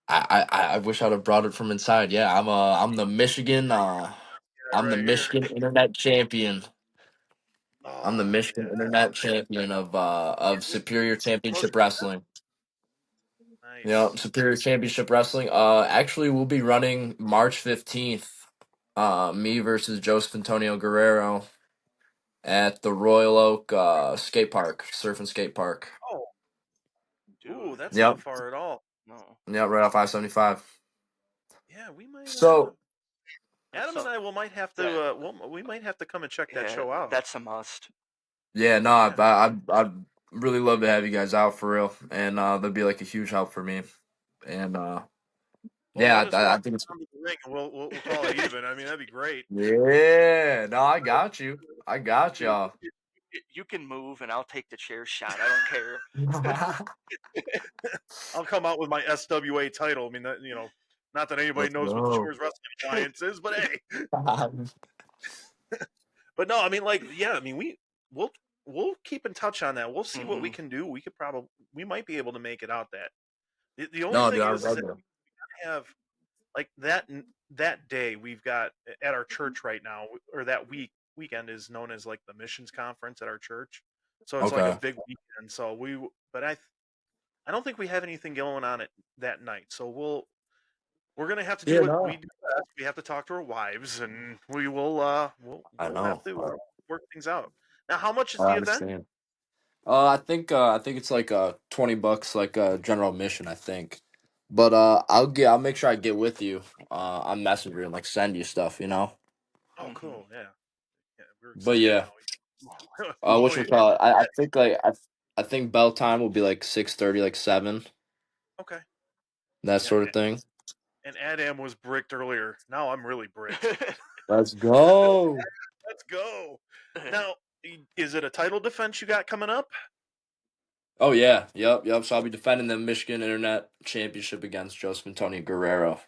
I wish I'd have brought it from inside. Yeah, I'm the Michigan I'm Yeah, the right here. Michigan Internet Champion. I'm the Oh Michigan yeah, Internet Champion of what Superior promotion Championship is Wrestling. that? Yeah, Nice. Superior Championship Wrestling. Actually, we'll be running March 15th. Me versus Joseph Antonio Guerrero at the Royal Oak skate park, surf and skate park. Oh, ooh, Dude, that's Yep, not far at all. no. yep, right off I-75. Yeah, we might. So Adam and I might have to. We might have to come and check that show out. That's a must. yeah, no, Yeah. I'd really love to have you guys out for real, and that'd be like a huge help for me. And Well, yeah, let us I walk think it's down to the ring, and we'll call it even. I mean, that'd be great. yeah. No, I got you. I got y'all. You can move, and I'll take the chair shot. I don't care. I'll come out with my SWA title. I mean, not that anybody Let's knows what the go. Shores Wrestling Alliance is, but hey. But no, I mean, like, yeah, I mean, we'll keep in touch on that. We'll see what we can do. We might be able to make it out that. The only No, dude, thing I is love that it. we have like that day we've got at our church right now, or that weekend is known as like the missions conference at our church. So it's like a Okay. big weekend. So but I don't think we have anything going on it that night. So we're gonna have to do Yeah, what we no. do best. We have to talk to our wives, and I we'll have know. to work things out. Now, how much is I the event? understand. I think it's like $20, like general admission, I think. But I'll make sure I get with you on Messenger and like send you stuff, you know. Oh, cool. Yeah, we're But excited yeah, now. what you call it? I Yeah, think I think bell time will be like 6:30, like 7, okay. that Yeah, sort of thing. and Adam was bricked earlier. Now I'm really bricked. Let's go. Let's go. Now, is it a title defense you got coming up? Oh yeah, yep. So I'll be defending the Michigan Internet Championship against Joseph Antonio Guerrero.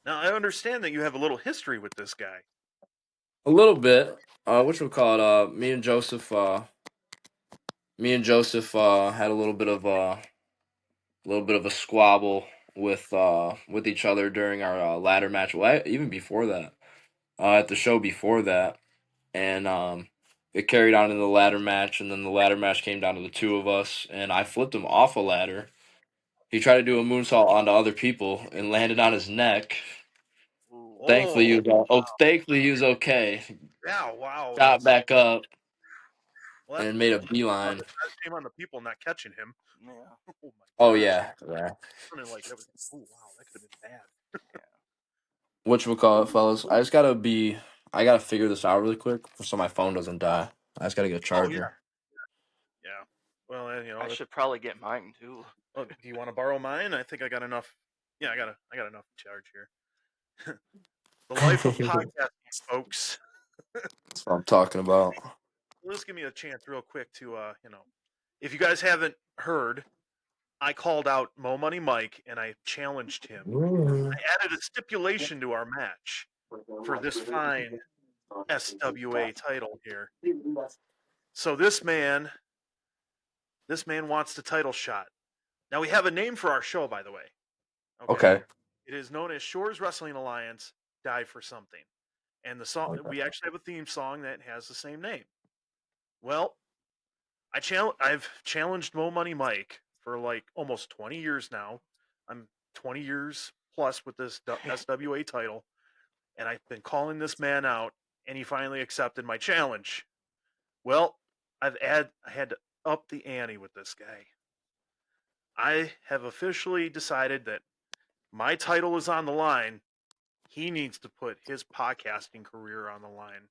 Now, I understand that you have a little history with this guy. A little bit. What you call it? Me and Joseph had a little bit of a squabble with each other during our ladder match. Well, even before that, at the show before that, and it carried on in the ladder match, and then the ladder match came down to the two of us, and I flipped him off a ladder. He tried to do a moonsault onto other people and landed on his neck. Oh, Thankfully he was okay. yeah, wow. Got back up Well, and made a on beeline. shame on the people not catching him. Yeah. Oh my Oh gosh, yeah, yeah. running like that was. Oh wow, that could have been bad. Whatchamacallit, fellas? I gotta figure this out really quick so my phone doesn't die. I just gotta get a Oh yeah, charger. yeah. Well, I should probably get mine too. do you want to borrow mine? I think I got enough. Yeah, I got enough charge here. The life of podcasting, folks. That's what I'm talking about. Let's give me a chance, real quick, to if you guys haven't heard, I called out Mo Money Mike and I challenged him. I added a stipulation to our match for this fine SWA title here. So this man wants the title shot. Now we have a name for our show, by the way. Okay, Okay. it is known as Shores Wrestling Alliance. Die for something, and the song we actually have a theme song that has the same name. Well, I've challenged Mo Money Mike for like almost 20 years now. I'm 20 years plus with this SWA title, and I've been calling this man out, and he finally accepted my challenge. Well, I had to up the ante with this guy. I have officially decided that my title is on the line. He needs to put his podcasting career on the line.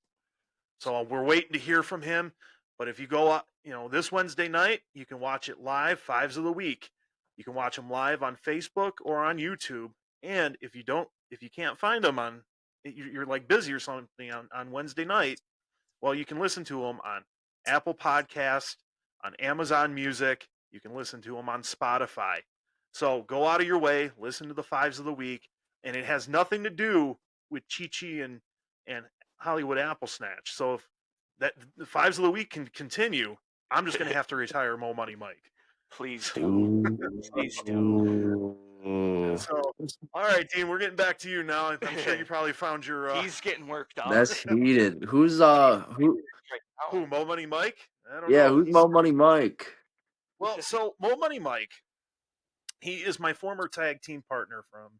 So we're waiting to hear from him. But if you go up, this Wednesday night, you can watch it live, Fives of the Week. You can watch them live on Facebook or on YouTube. And if you can't find them you're like busy or something on Wednesday night, well, you can listen to them on Apple Podcast, on Amazon Music. You can listen to them on Spotify. So go out of your way, listen to the Fives of the Week, and it has nothing to do with Chi Chi and Hollywood Apple Snatch. So if the Fives of the Week can continue, I'm just going to have to retire Mo Money Mike. Please do. Ooh. Please do. So, all right, Dean, we're getting back to you now. I'm sure you probably found your He's getting worked up. That's heated. Who's Right now. who Mo Money Mike. I don't yeah, know. who's Mo Money Mike? Well, so Mo Money Mike, he is my former tag team partner from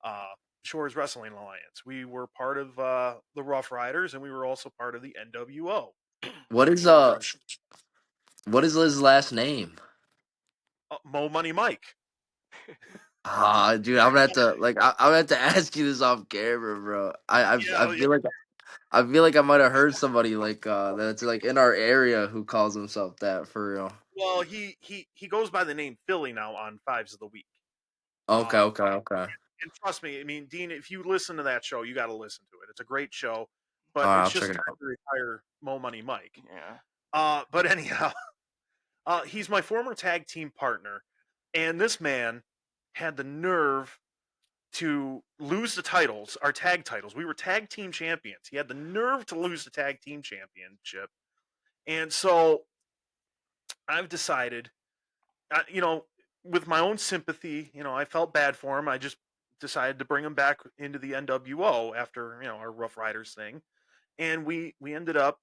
uh, Shores Wrestling Alliance. We were part of the Rough Riders, and we were also part of the NWO. What is We were what is his last name? Mo Money Mike. Ah, dude, I'm gonna have to I'm gonna have to ask you this off camera, bro. I Yeah, feel like I might have heard somebody that's like in our area who calls himself that for real. well, he goes by the name Philly now on Fives of the Week. Okay, Um, okay, okay. and trust me, I mean, Dean, if you listen to that show, you got to listen to it. It's a great show, All but right, it's I'll check just it time out. to retire Mo Money Mike. Yeah. But anyhow, he's my former tag team partner, and this man had the nerve to lose the titles, our tag titles. We were tag team champions. He had the nerve to lose the tag team championship, and so I've decided, you know, with my own sympathy, I felt bad for him. I just decided to bring him back into the NWO after our Rough Riders thing, and we ended up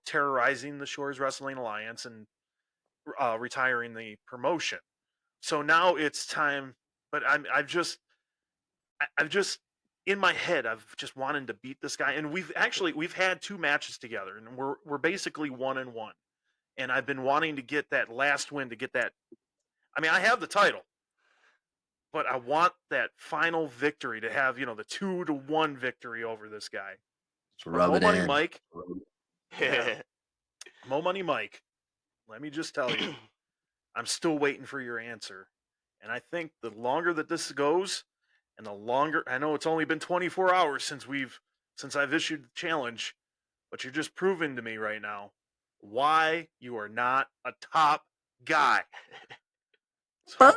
terrorizing the Shores Wrestling Alliance and retiring the promotion. So now it's time. But I've just in my head I've just wanted to beat this guy, and we've had two matches together, and we're basically 1-1. And I've been wanting to get that last win to get that. I mean, I have the title, but I want that final victory to have the 2-1 victory over this guy. Let's But rub Mo it Money in. Mike, yeah, Mo Money Mike. Let me just tell you, I'm still waiting for your answer. And I think the longer that this goes, and the longer I know it's only been 24 hours since I've issued the challenge, but you're just proving to me right now why you are not a top guy. So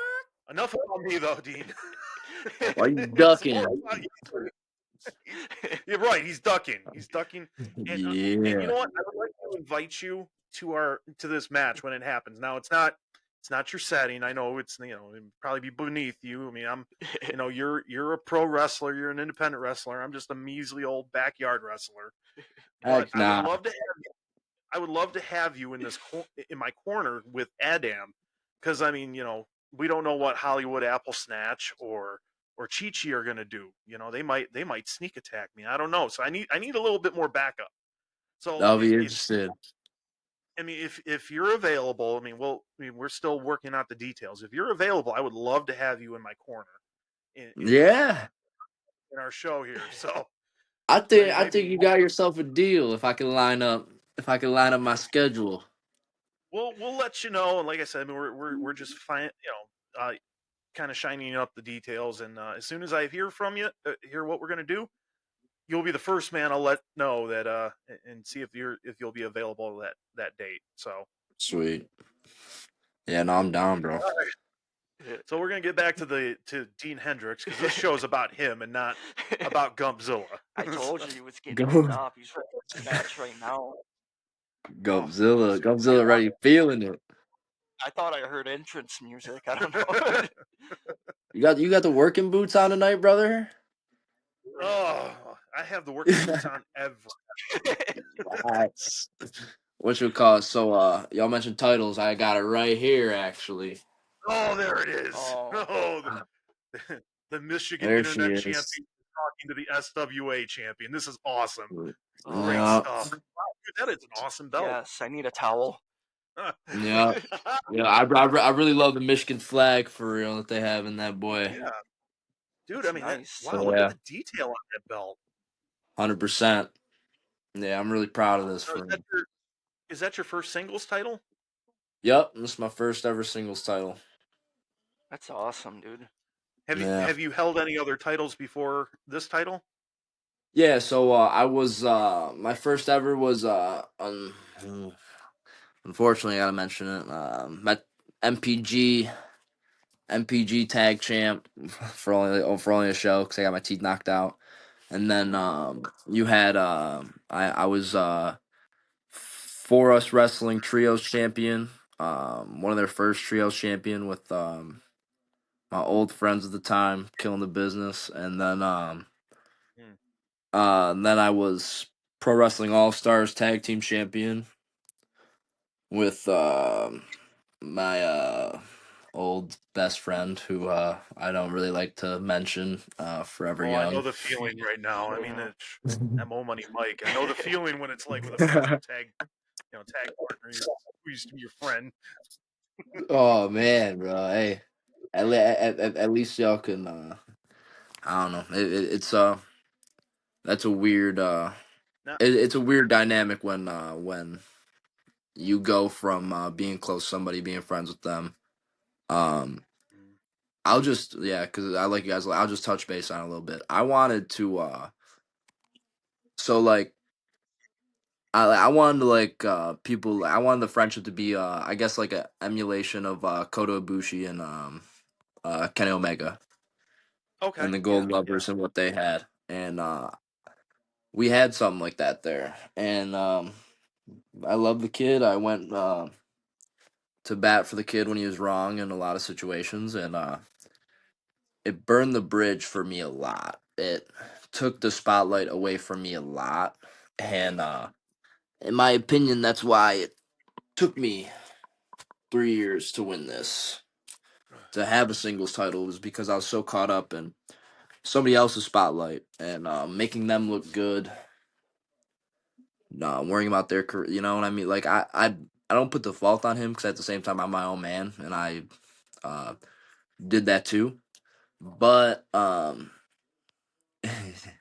enough about me though, Dean. Why you It's more ducking? about you. You're right. He's ducking. He's ducking. And you Yeah. know what? I would like to invite you to this match when it happens. Now it's not your setting. I know it'd probably be beneath you. I mean, you're a pro wrestler. You're an independent wrestler. I'm just a measly old backyard wrestler. But Heck nah. I would love to have you in my corner with Adam, because I mean, we don't know what Hollywood Apple Snatch or Chi Chi are gonna do. They might sneak attack me. I don't know. So I need a little bit more backup. So I'll be if interested. I mean if you're available, we're still working out the details. If you're available, I would love to have you in my corner Yeah. in our show here. So I I think mean I think maybe you got yourself a deal if I can line up my schedule. we'll let you know. And like I said, I mean, we're just fine. Kind of shining up the details. And as soon as I hear from you, hear what we're gonna do, you'll be the first man I'll let know that and see if you'll be available that date. So Sweet. Yeah, no, I'm down, bro. so we're gonna get back to Dean Hendrix, because this show's about him and not about Gumpzilla. I told you he was getting beat Go up. He's ready for the match right now. Oh, Godzilla. I Godzilla thought ready feeling it. I heard entrance music. I don't know. You got the working boots on tonight, brother? Oh, I have the working boots on ever. Yes. What you call it? So y'all mentioned titles. I got it right here actually. Oh, there it is. Oh, Oh, the Michigan There she Internet Champion is. talking to the SWA champion. This is awesome. Great oh, Yeah. stuff. Wow, dude, that is an awesome belt. yes. I need a towel. Yeah. Yeah. I really love the Michigan flag for real that they have in that boy. Yeah, dude. It's I mean, nice. wow. So Look at yeah, the detail on that belt. 100%. Yeah, I'm really proud of this So for him. is that your first singles title? Yep, this is my first ever singles title. That's awesome, dude. Yeah. Have you held any other titles before this title? Yeah, so I was my first ever was unfortunately I gotta mention it. My MPG MPG tag champ for only a show because I got my teeth knocked out. And then you had I was For Us Wrestling Trios champion, one of their first trios champion with my old friends at the time, killing the business. Hmm. And then I was Pro Wrestling All Stars tag team champion with my old best friend who I don't really like to mention, Forever Oh, I know Young. the feeling right now. I mean, Yeah. it's that Mo Money Mike. I know the feeling when it's like with a former tag partner who used to be your friend. Oh man, bro. Hey. at least y'all can. I don't know. It's that's a weird. Now, It's a weird dynamic when you go from being close to somebody, being friends with them. Um, mm, I'll just yeah, because I like you guys. I'll just touch base on it a little bit. I wanted to so like I wanted to like people. I wanted the friendship to be I guess like a emulation of Kota Ibushi and Kenny Omega okay, and the yeah, Gold yeah. Lovers and what they had, and we had something like that there. And I love the kid. I went to bat for the kid when he was wrong in a lot of situations, and it burned the bridge for me a lot. It took the spotlight away from me a lot, and in my opinion, that's why it took me 3 years to win this. To have a singles title was because I was so caught up in somebody else's spotlight and making them look good. No, worrying about their career. You know what I mean? Like I don't put the fault on him because at the same time I'm my own man and I uh, did that too. But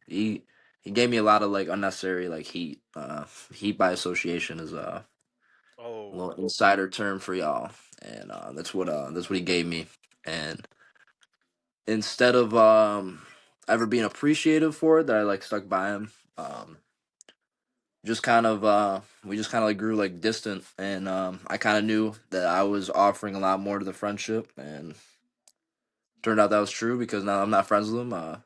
he he gave me a lot of like unnecessary like heat. Heat by association is a Oh, little insider term for y'all, and that's what he gave me. And instead of ever being appreciative for it, that I like stuck by him. Just kind of we just kind of like grew like distant, and I kind of knew that I was offering a lot more to the friendship, and turned out that was true because now I'm not friends with him.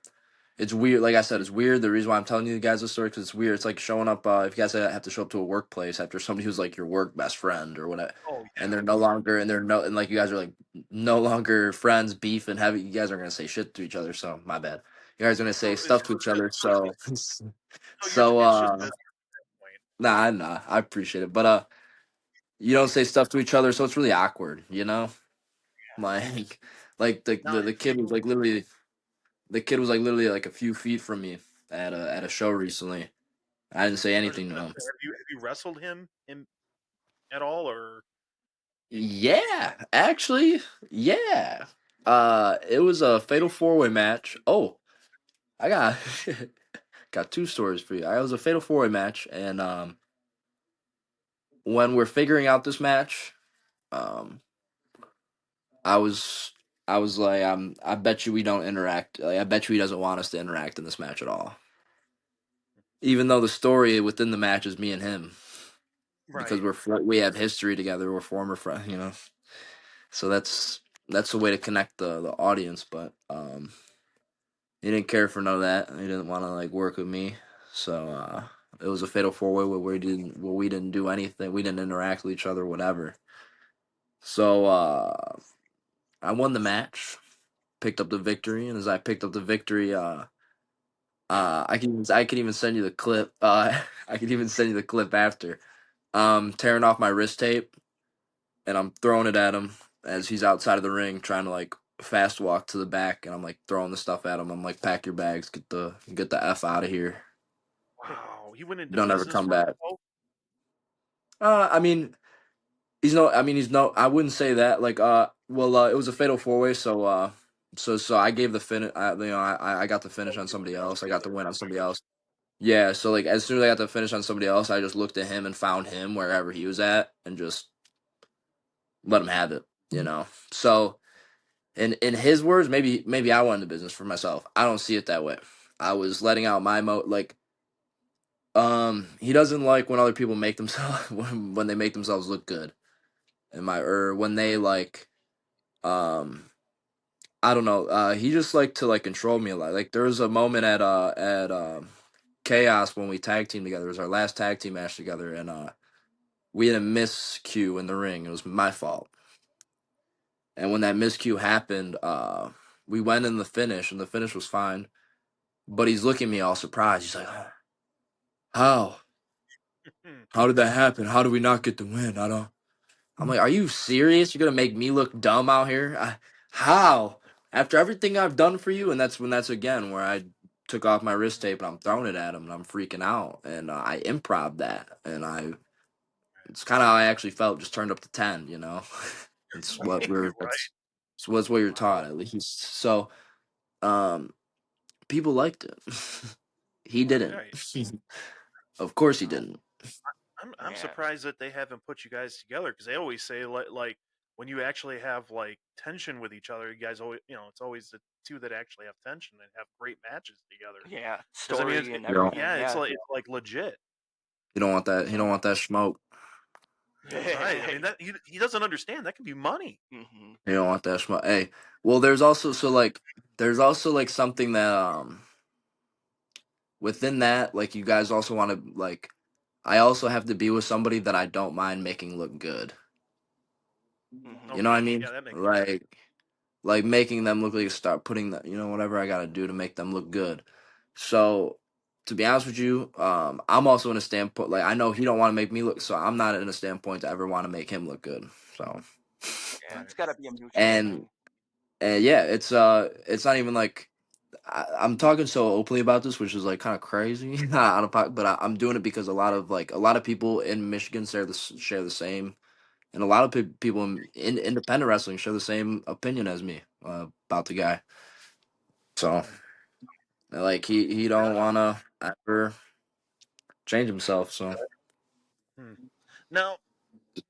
It's weird. Like I said, it's weird. The reason why I'm telling you guys this story because it's weird. It's like showing up. If you guys have to show up to a workplace after somebody who's like your work best friend or whatever, oh and yeah. they're no longer, and they're no, and like you guys are like no longer friends, beef, and heavy. You guys are gonna say shit to each other. So my bad. You guys are gonna say So it's stuff to each other. so So so you're so it's just business point. nah, I appreciate it, but you don't say stuff to each other, so it's really awkward. You know, like like Now, the kid was like literally the kid was like literally like a few feet from me at a show recently. I didn't say anything to him. have you wrestled him in at all or? Yeah, actually, yeah. It was a fatal four way match. Oh, I got got two stories for you. I was a fatal four way match, and when we're figuring out this match, um, I was I was like, I bet you we don't interact. Like, I bet you he doesn't want us to interact in this match at all. Even though the story within the match is me and him, because Right. we have history together. We're former friends, you know. So that's the way to connect the audience. But he didn't care for none of that. He didn't want to like work with me. So it was a fatal four way where we didn't do anything. We didn't interact with each other, whatever. So I won the match, picked up the victory, and as I picked up the victory, I can even send you the clip. I could even send you the clip after. Tearing off my wrist tape, and I'm throwing it at him as he's outside of the ring trying to like fast walk to the back, and I'm like throwing the stuff at him. I'm like, pack your bags, get the f out of here. Wow, he went into Don't ever business come for back. himself. I mean, he's no. I mean, he's no. I wouldn't say that. Like, well, it was a fatal four way, so so I gave the finish. I got the finish Oh, on you somebody else. I negotiated got the it. win on somebody else. Yeah, so like as soon as I got the finish on somebody else, I just looked at him and found him wherever he was at and just let him have it. You know. So in his words, maybe I won the business for myself. I don't see it that way. I was letting out my like he doesn't like when other people make themselves when they make themselves look good. And my or when they like um I don't know, he just liked to like control me a lot. Like there was a moment at Chaos when we tag team together. It was our last tag team match together and we had a miscue in the ring. It was my fault. And when that miscue happened, we went in the finish and the finish was fine. But he's looking at me all surprised. He's like, "How? Hmm. How did that happen? How do we not get the win? I don't." I'm like, "Are you serious? You're gonna make me look dumb out here? How? After everything I've done for you?" And that's again where I took off my wrist tape and I'm throwing it at him and I'm freaking out and I improv that and it's kind of how I actually felt. Just turned up to 10. You know, it's what we're Right. So that's what you're Wow. taught at least. So um, people liked it. He didn't. Yeah. Of course he No. didn't. I'm Yeah. surprised that they haven't put you guys together because they always say like when you actually have like tension with each other, you guys always it's always the two that actually have tension and have great matches together. Yeah. Because I mean, Story and You don't. everything. yeah, Yeah. it's like legit, You don't want that. You don't want that smoke. right? I mean that he doesn't understand that can be money. hmm You don't want that smoke. Hey, well, there's also there's also like something that within that, like you guys also want to like. I also have to be with somebody that I don't mind making look good. hmm You know what I Okay, mean? yeah, that makes Like making them look like start putting that, whatever I gotta do to make them look good. So to be honest with you, I'm also in a standpoint like I know he don't want to make me look, so I'm not in a standpoint to ever want to make him look good. So Yeah. right. It's got to be a mutual and thing. and yeah, it's not even like I'm talking so openly about this, which is like kind of crazy out of pocket, but I'm doing it because a lot of people in Michigan share the same, and a lot of people in independent wrestling share the same opinion as me about the guy. So Hmm. like he Now, don't wanna ever change himself. So hmm. Now,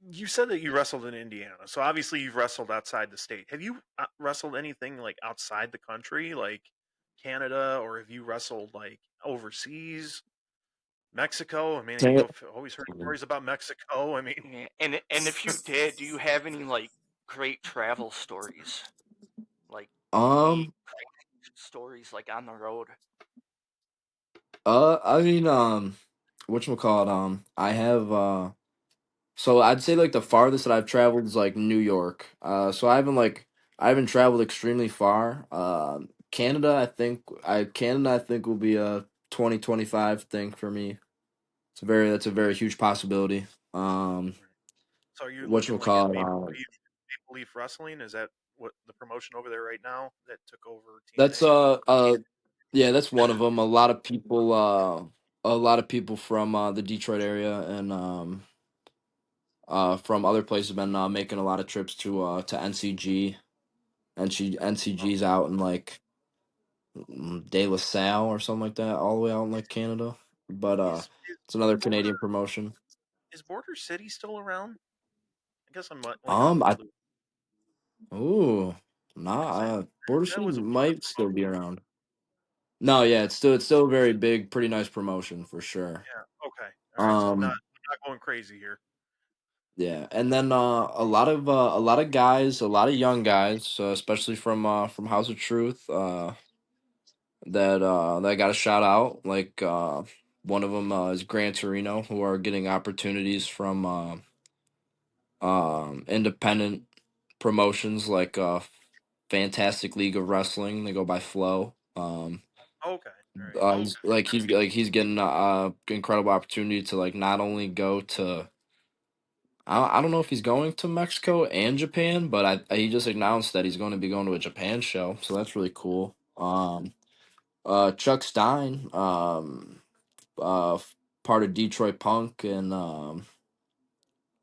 you said that you wrestled in Indiana, so obviously you've wrestled outside the state. Have you wrestled anything like outside the country, like Canada, or have you wrestled like overseas, Mexico? I mean, Can always heard stories about Mexico. I mean, Yeah. And if you did, do you have any like great travel stories? Like unique um stories like on the road? I mean whatchamacallit, I have so I'd say like the farthest that I've traveled is like New York. So I haven't traveled extremely far. Canada I think will be a 2025 thing for me. That's a very huge possibility. so are you looking like at Whatchamacallit, Maple Leaf Wrestling? Is that what the promotion over there right now that took over that's TNA? yeah, that's one of them. A lot of people from the Detroit area and from other places have been making a lot of trips to NCG, and Oh, NCG's out in like De La Salle or something like that, all the way out in like Canada. But is it's another Border Canadian promotion. is Border City still around? I guess I'm like on the I loop ooh, because nah, Border that City was a fun might still be promotion. around. No, yeah, Yeah, it's still a very big, pretty nice promotion for sure. yeah. Okay, all right. So Um, I'm not going crazy here. yeah, and then a lot of guys, a lot of young guys, especially from House of Truth, that got a shout out. Like one of them is Gran Torino, who are getting opportunities from independent promotions like Fantastic League of Wrestling. They go by Flow. Okay, all right. He's getting incredible opportunity to like not only go to I don't know if he's going to Mexico and Japan, but he just announced that he's going to be going to a Japan show, so that's really cool. Chuck Stein, part of Detroit Punk, and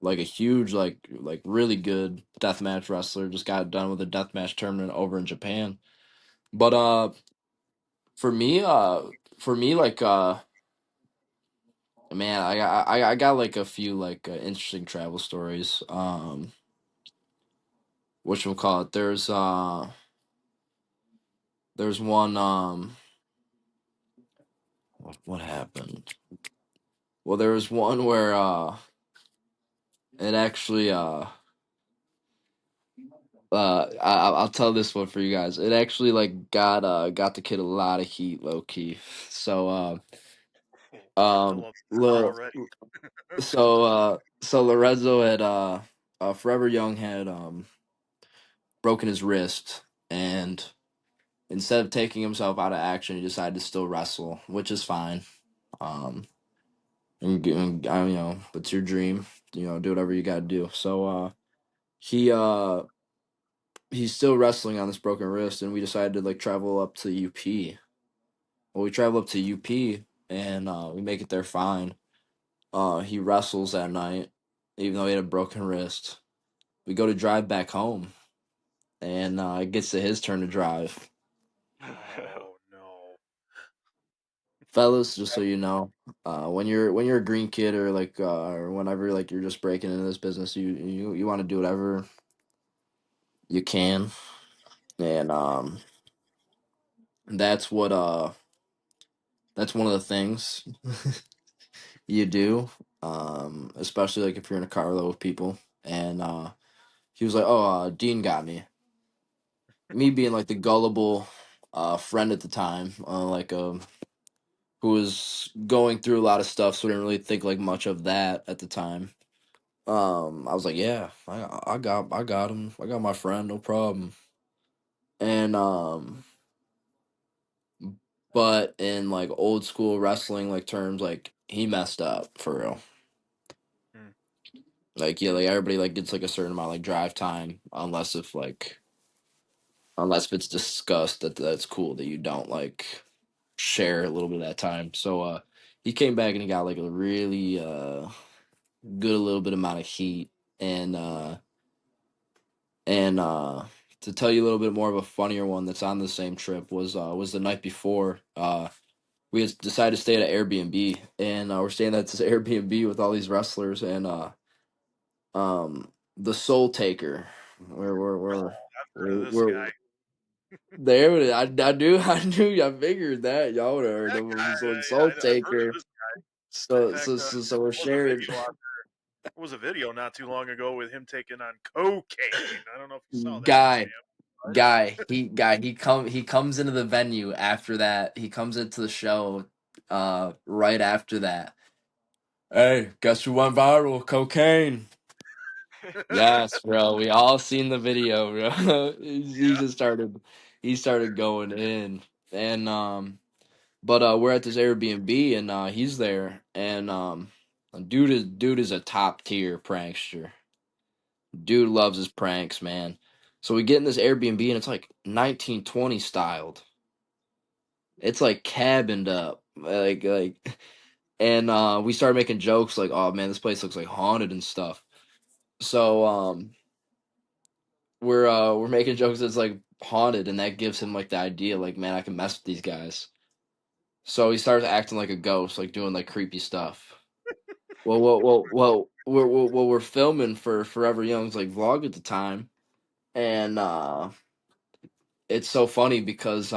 like a huge, like really good deathmatch wrestler, just got done with a deathmatch tournament over in Japan. But for me, like man, I got like a few like interesting travel stories. What you call it? There's one what happened? Well, there was one where it actually I'll tell this one for you guys. It actually like got the kid a lot of heat, low key. So I love her already. so Lorenzo had Forever Young had broken his wrist, and instead of taking himself out of action, he decided to still wrestle, which is fine. Um, I it's your dream. Do whatever you got to do. So he he's still wrestling on this broken wrist, and we decided to like travel up to UP. Well, we travel up to UP, and we make it there fine. He wrestles that night, even though he had a broken wrist. We go to drive back home, and it gets to his turn to drive. Oh no. Fellas, just so you know, when you're a green kid or like or whenever like you're just breaking into this business, you want to do whatever you can, and that's what that's one of the things you do, especially like if you're in a car load with people. And he was like, "Oh, Dean got me." Me being like the gullible friend at the time, who was going through a lot of stuff, so didn't really think like much of that at the time. I was like, "Yeah, I got him. I got my friend, no problem." And but in like old school wrestling like terms, like he messed up for real. Hmm. Like yeah, like everybody like gets like a certain amount of like drive time, unless if it's discussed that that's cool that you don't like share a little bit of that time. So he came back and he got like a really good little bit amount of heat, and and to tell you a little bit more of a funnier one that's on the same trip was the night before. We had decided to stay at an Airbnb, and we're staying at this Airbnb with all these wrestlers, and the Soul Taker. I've heard of this We're guy. there. I figured that y'all would have heard That of him. guy. So Yeah, Soul I've heard of Taker. this guy. In So fact, so so, so we're there was a sharing. video out there. There was a video not too long ago with him taking on cocaine. I don't know if you saw that, guy Sam. he comes into the venue after that. He comes into the show right after that. Hey, guess who went viral? Cocaine. Yes, bro. We all seen the video, bro. He Yeah. just started going in. And but we're at this Airbnb, and he's there, and dude is a top tier prankster. Dude loves his pranks, man. So we get in this Airbnb, and it's like 1920 styled. It's like cabined up, and we started making jokes like, "Oh man, this place looks like haunted and stuff." So we're making jokes that's like haunted, and that gives him like the idea, like, man, I can mess with these guys. So he starts acting like a ghost, like doing like creepy stuff. We're filming for Forever Young's like vlog at the time, and it's so funny because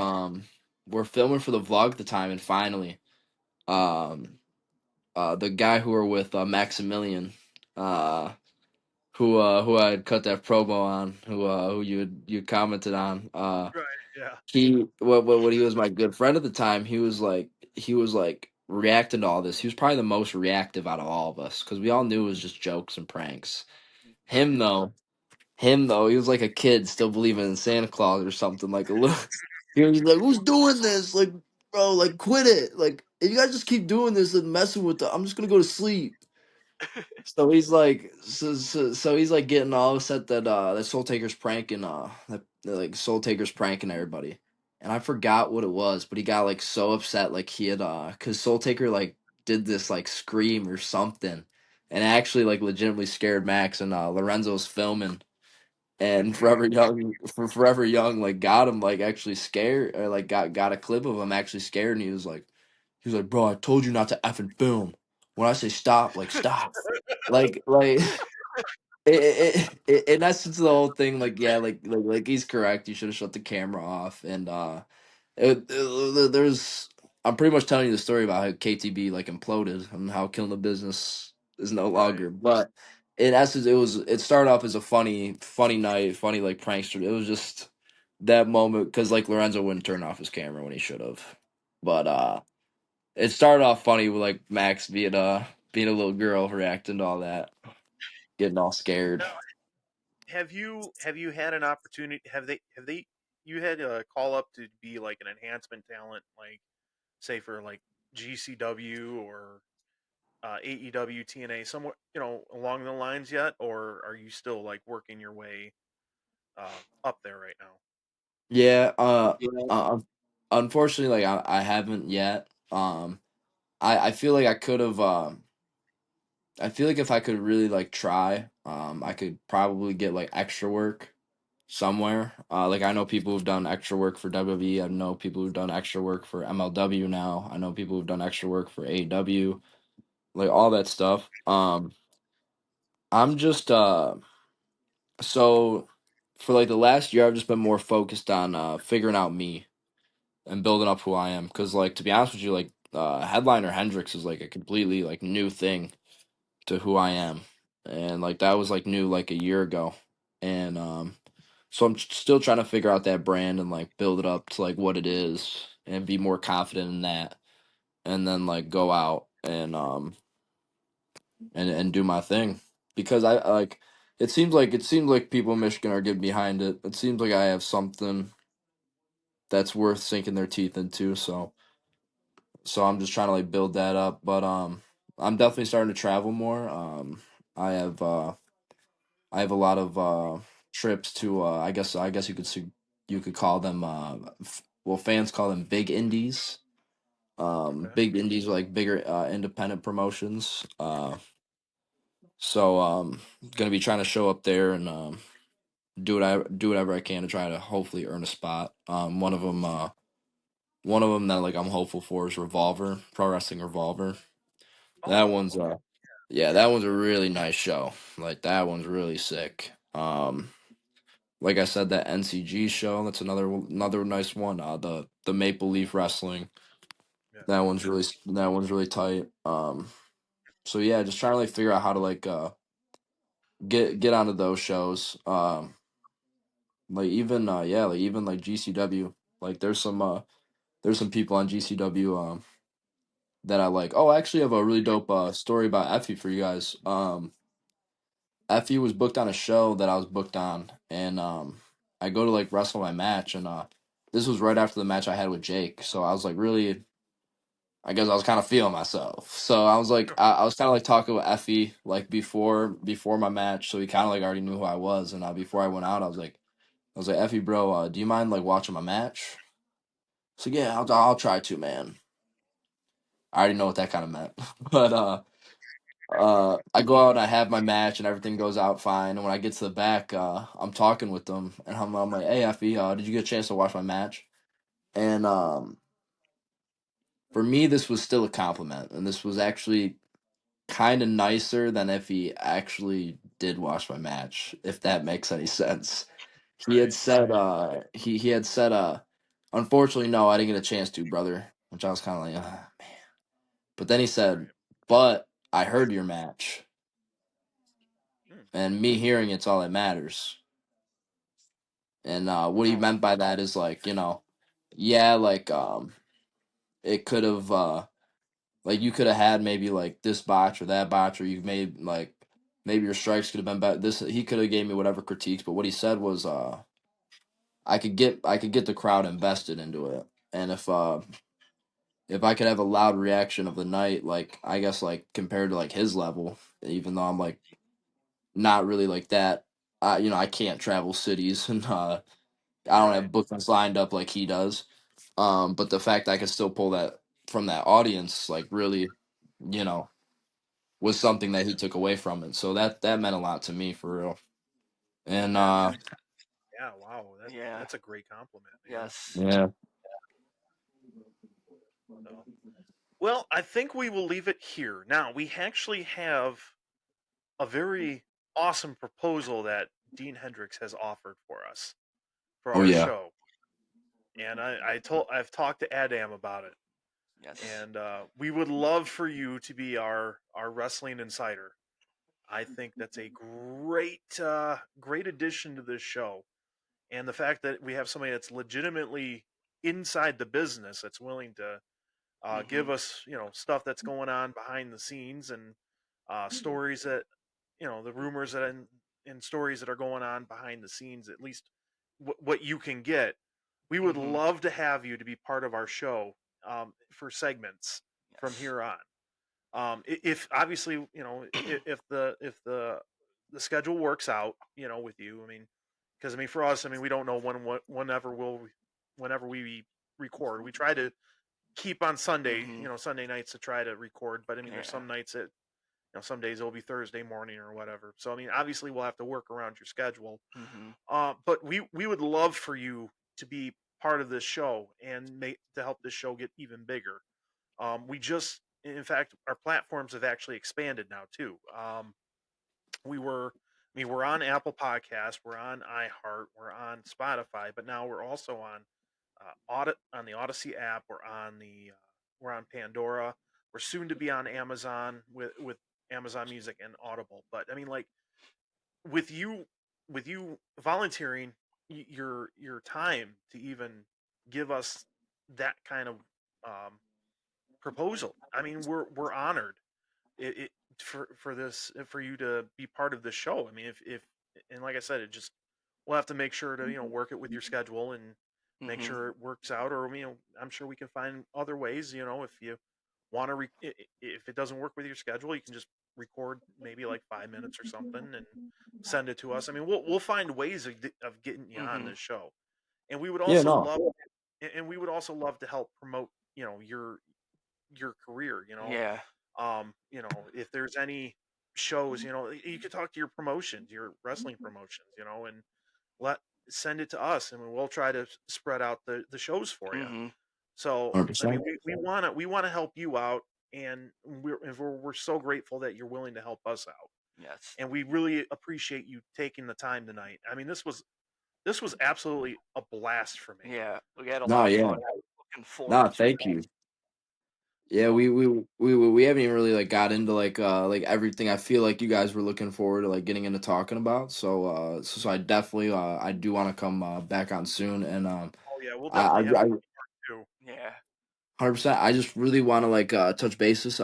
we're filming for the vlog at the time, and finally um the guy who were with Maximilian, uh who I had cut that promo on, who you commented on, Right. Yeah. he what he was my good friend at the time. He was like reacting to all this. He was probably the most reactive out of all of us because we all knew it was just jokes and pranks. Right. Him though, he was like a kid still believing in Santa Claus or something. Like a little, he was like, "Who's doing this? Like, bro, like quit it. Like, if you guys just keep doing this and messing with I'm just gonna go to sleep." So he's like, so he's like getting all upset that that Soul Taker's pranking that like Soul Taker's pranking everybody, and I forgot what it was, but he got like so upset, like he had because Soul Taker like did this like scream or something, and it actually like legitimately scared Max, and Lorenzo's filming, and Forever Young like got him like actually scared, or like got a clip of him actually scared, and he was like, "Bro, I told you not to effing film. When I say stop, like stop." Like in essence, the whole thing, like yeah, like he's correct. You should have shut the camera off, and there's I'm pretty much telling you the story about how KTB like imploded and how killing the business is no Right. longer. But in essence, it started off as a funny night, funny like prankster. It was just that moment because like Lorenzo wouldn't turn off his camera when he should have, but it started off funny with like Max being a little girl reacting to all that, getting all scared. Now, have you had an opportunity? Have they you had a call up to be like an enhancement talent, like say for like GCW or AEW, TNA, somewhere along the lines yet, or are you still like working your way up there right now? Yeah, unfortunately, like I haven't yet. I feel like I could have. I feel like if I could really like try, I could probably get like extra work. somewhere. Like I know people who've done extra work for WWE. I know people who've done extra work for MLW now. I know people who've done extra work for AEW, like all that stuff. I'm just so for like the last year I've just been more focused on figuring out me and building up who I am. Cause like to be honest with you, like headliner Hendrix is like a completely like new thing to who I am. And like that was like new like a year ago. And so I'm still trying to figure out that brand and like build it up to like what it is and be more confident in that and then like go out and do my thing because I like it seems like people in Michigan are getting behind it. It seems like I have something that's worth sinking their teeth into. So I'm just trying to like build that up. But I'm definitely starting to travel more. I have I have a lot of trips to I guess you could call them well fans call them big indies. Okay. Big indies are like bigger independent promotions. So gonna be trying to show up there and do whatever I can to try to hopefully earn a spot. One of them that like I'm hopeful for is Revolver, Pro Wrestling Revolver. That Oh, one's okay. yeah, that one's a really nice show. Like that one's really sick. Like I said, that NCG show, that's another nice one. The Maple Leaf Wrestling, Yeah. that one's really tight. So yeah, just trying to like figure out how to like get onto those shows. Like even yeah, like even like GCW. Like there's some people on GCW that I like. Oh, I actually have a really dope story about Effie for you guys. Effie was booked on a show that I was booked on, and I go to like wrestle my match, and this was right after the match I had with Jake, so I was like really, I guess I was kind of feeling myself. So I was like, I was kind of like talking with Effie like before my match, so he kind of like already knew who I was, and before I went out, I was like, Effie, bro, do you mind like watching my match? So yeah, I'll try to, man. I already know what that kind of meant, but I go out and I have my match and everything goes out fine. And when I get to the back, I'm talking with them and I'm like, hey, Effie, did you get a chance to watch my match? And for me, this was still a compliment, and this was actually kind of nicer than if he actually did watch my match, if that makes any sense. He had Right. said, he had said, unfortunately, no, I didn't get a chance to, brother. Which I was kind of like, man. But then he said, Right. but I heard your match, Hmm. and me hearing it's all that matters. And what he Oh, meant by that is like, yeah, like it could have like you could have had maybe like this botch or that botch, or you made like maybe your strikes could have been better. This he could have gave me whatever critiques, but what he said was I could get the crowd invested into it. And if I could have a loud reaction of the night, like I guess like compared to like his level, even though I'm like not really like that. I can't travel cities and I don't Right. have bookings lined up like he does. But the fact I could still pull that from that audience, like really, you know, was something that he took away from it. So that meant a lot to me for real. And That makes. Yeah. Wow. yeah. That's a great compliment, man. Yes. yeah, So, well, I think we will leave it here. Now we actually have a very awesome proposal that Dean Hendricks has offered for us for oh our yeah, show, and I've talked to Adam about it, Yes. and we would love for you to be our wrestling insider. I think that's a great addition to this show, and the fact that we have somebody that's legitimately inside the business that's willing to Mhm. give us stuff that's going on behind the scenes and stories that the rumors that and stories that are going on behind the scenes, at least what you can get. We would Mhm. love to have you to be part of our show for segments from Yes. here on. If obviously if the schedule works out, with you. I mean, because I mean for us, I mean we don't know whenever we record. We try to keep on Sunday, Mhm. Sunday nights to try to record. But I mean, there's Yeah. some nights that some days it'll be Thursday morning or whatever. So I mean, obviously we'll have to work around your schedule. Mm-hmm. But we would love for you to be part of this show and to help this show get even bigger. We just, in fact, our platforms have actually expanded now too. We're on Apple Podcasts, we're on iHeart, we're on Spotify, but now we're also on on the Odyssey app, we're on Pandora, we're soon to be on Amazon with Amazon Music and Audible. But I mean, like with you with you volunteering your time to even give us that kind of um, proposal. I mean, we're honored it for this for you to be part of this show. I mean, if and like I said, it just we'll have to make sure to work it with your schedule and make Mm-hmm. sure it works out. Or I'm sure we can find other ways. If you want to, if it doesn't work with your schedule, you can just record maybe like 5 minutes or something and send it to us. I mean, we'll find ways of getting you on Mm-hmm. this show, and we would Yeah, also no, love and we would also love to help promote your career. Yeah. If there's any shows, you could talk to your promotions, your wrestling promotions, and let send it to us, and we'll try to spread out the shows for you. Mm-hmm. So, I mean, 100%. we want to help you out, and we're so grateful that you're willing to help us out, Yes. and we really appreciate you taking the time tonight. I mean, this was absolutely a blast for me. Yeah. We had a No, lot of yeah, fun. Looking no, forward to thank it. you. Yeah, So we haven't even really like got into like everything. I feel like you guys were looking forward to like getting into talking about. So I definitely I do want to come back on soon, and Oh yeah, we'll I definitely have I a part two. yeah. 100%. I just really want to like touch bases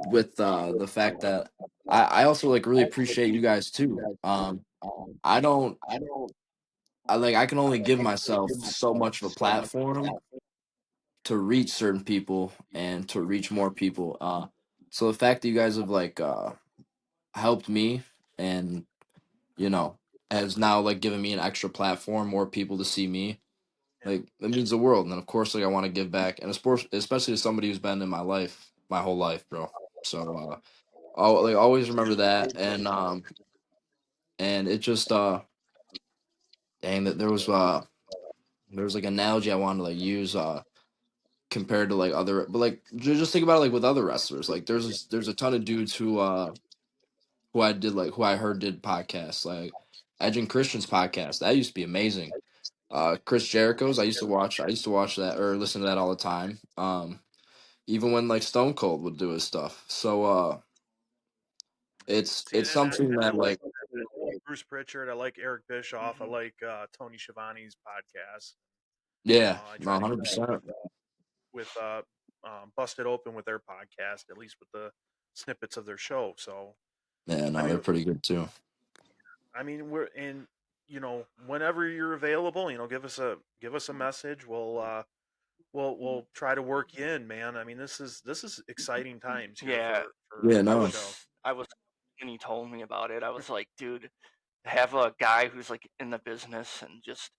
with the fact that I also like really appreciate you guys too. I don't I can only give myself so much of a platform to reach certain people and to reach more people. So the fact that you guys have like helped me and you know has now like given me an extra platform, more people to see me, Yeah. like it means the world. And of course, like I want to give back, and especially to somebody who's been in my life my whole life, bro. So I'll like always remember that, and it just dang that there was like an analogy I wanted to like use compared to like other, but like just think about it like with other wrestlers. Like there's a ton of dudes who I heard did podcasts like Edge and Christian's podcast. That used to be amazing. Chris Jericho's I used to watch that or listen to that all the time. Even when like Stone Cold would do his stuff. So See, it's and something I that like like Bruce Pritchard. I like Eric Bischoff. I Mm-hmm. like Tony Schiavone's podcast. yeah, I no, try to keep 100%. with Busted Open with their podcast, at least with the snippets of their show. So, Yeah, I no, they're mean, pretty good too. we're in. Whenever you're available, give us a message. We'll try to work you in, man. I mean, this is exciting times here Yeah. for Yeah, I the no, show. was when he told me about it, I was like, dude, have a guy who's like in the business and just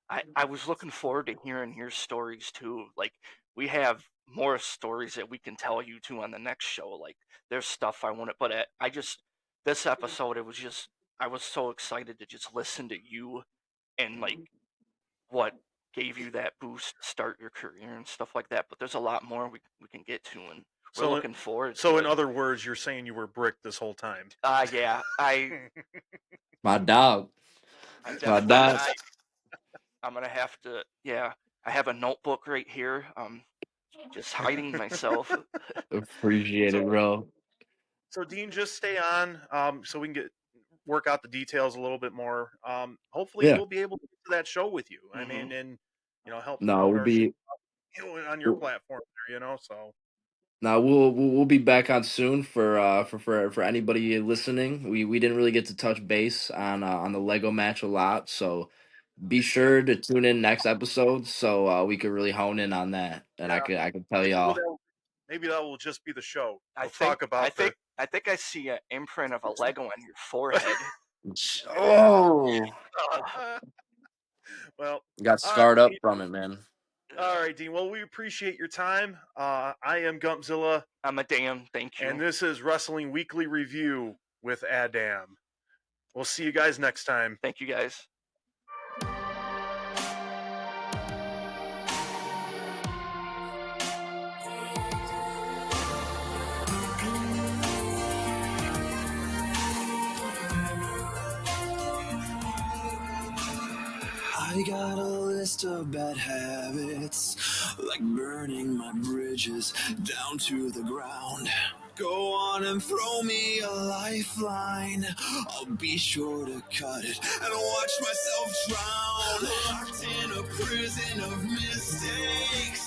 I was looking forward to hearing your stories too. Like we have more stories that we can tell you too on the next show. Like there's stuff I want to, but I just this episode it was just I was so excited to just listen to you and like what gave you that boost to start your career and stuff like that. But there's a lot more we can get to, and we're So, looking forward so to in it. other words, you're saying you were bricked this whole time. Yeah, my dog, I my definitely dog. I'm gonna have to. Yeah, I have a notebook right here. Just hiding myself. Appreciate so it, bro. So Dean, just stay on, so we can work out the details a little bit more. Hopefully, Yeah, we'll be able to get to that show with you. I Hmm. mean, and help no, promote we'll our show be. on your platform there. So Now we'll be back on soon for anybody listening. We didn't really get to touch base on the Lego match a lot, so be yeah, sure to tune in next episode so we could really hone in on that, and yeah. I could tell Maybe y'all. maybe that will just be the show. I We'll think talk about the. I think I see an imprint of a Lego on your forehead. Oh, Ugh. Well, got uh, scarred up from it, man. All right, Dean. Well, we appreciate your time. I am Gumpzilla. I'm a damn. Thank you. And this is Wrestling Weekly Review with Adam. We'll see you guys next time. Thank you, guys. I got a list of bad habits, like burning my bridges down to the ground. Go on and throw me a lifeline. I'll be sure to cut it and watch myself drown. Locked in a prison of mistakes.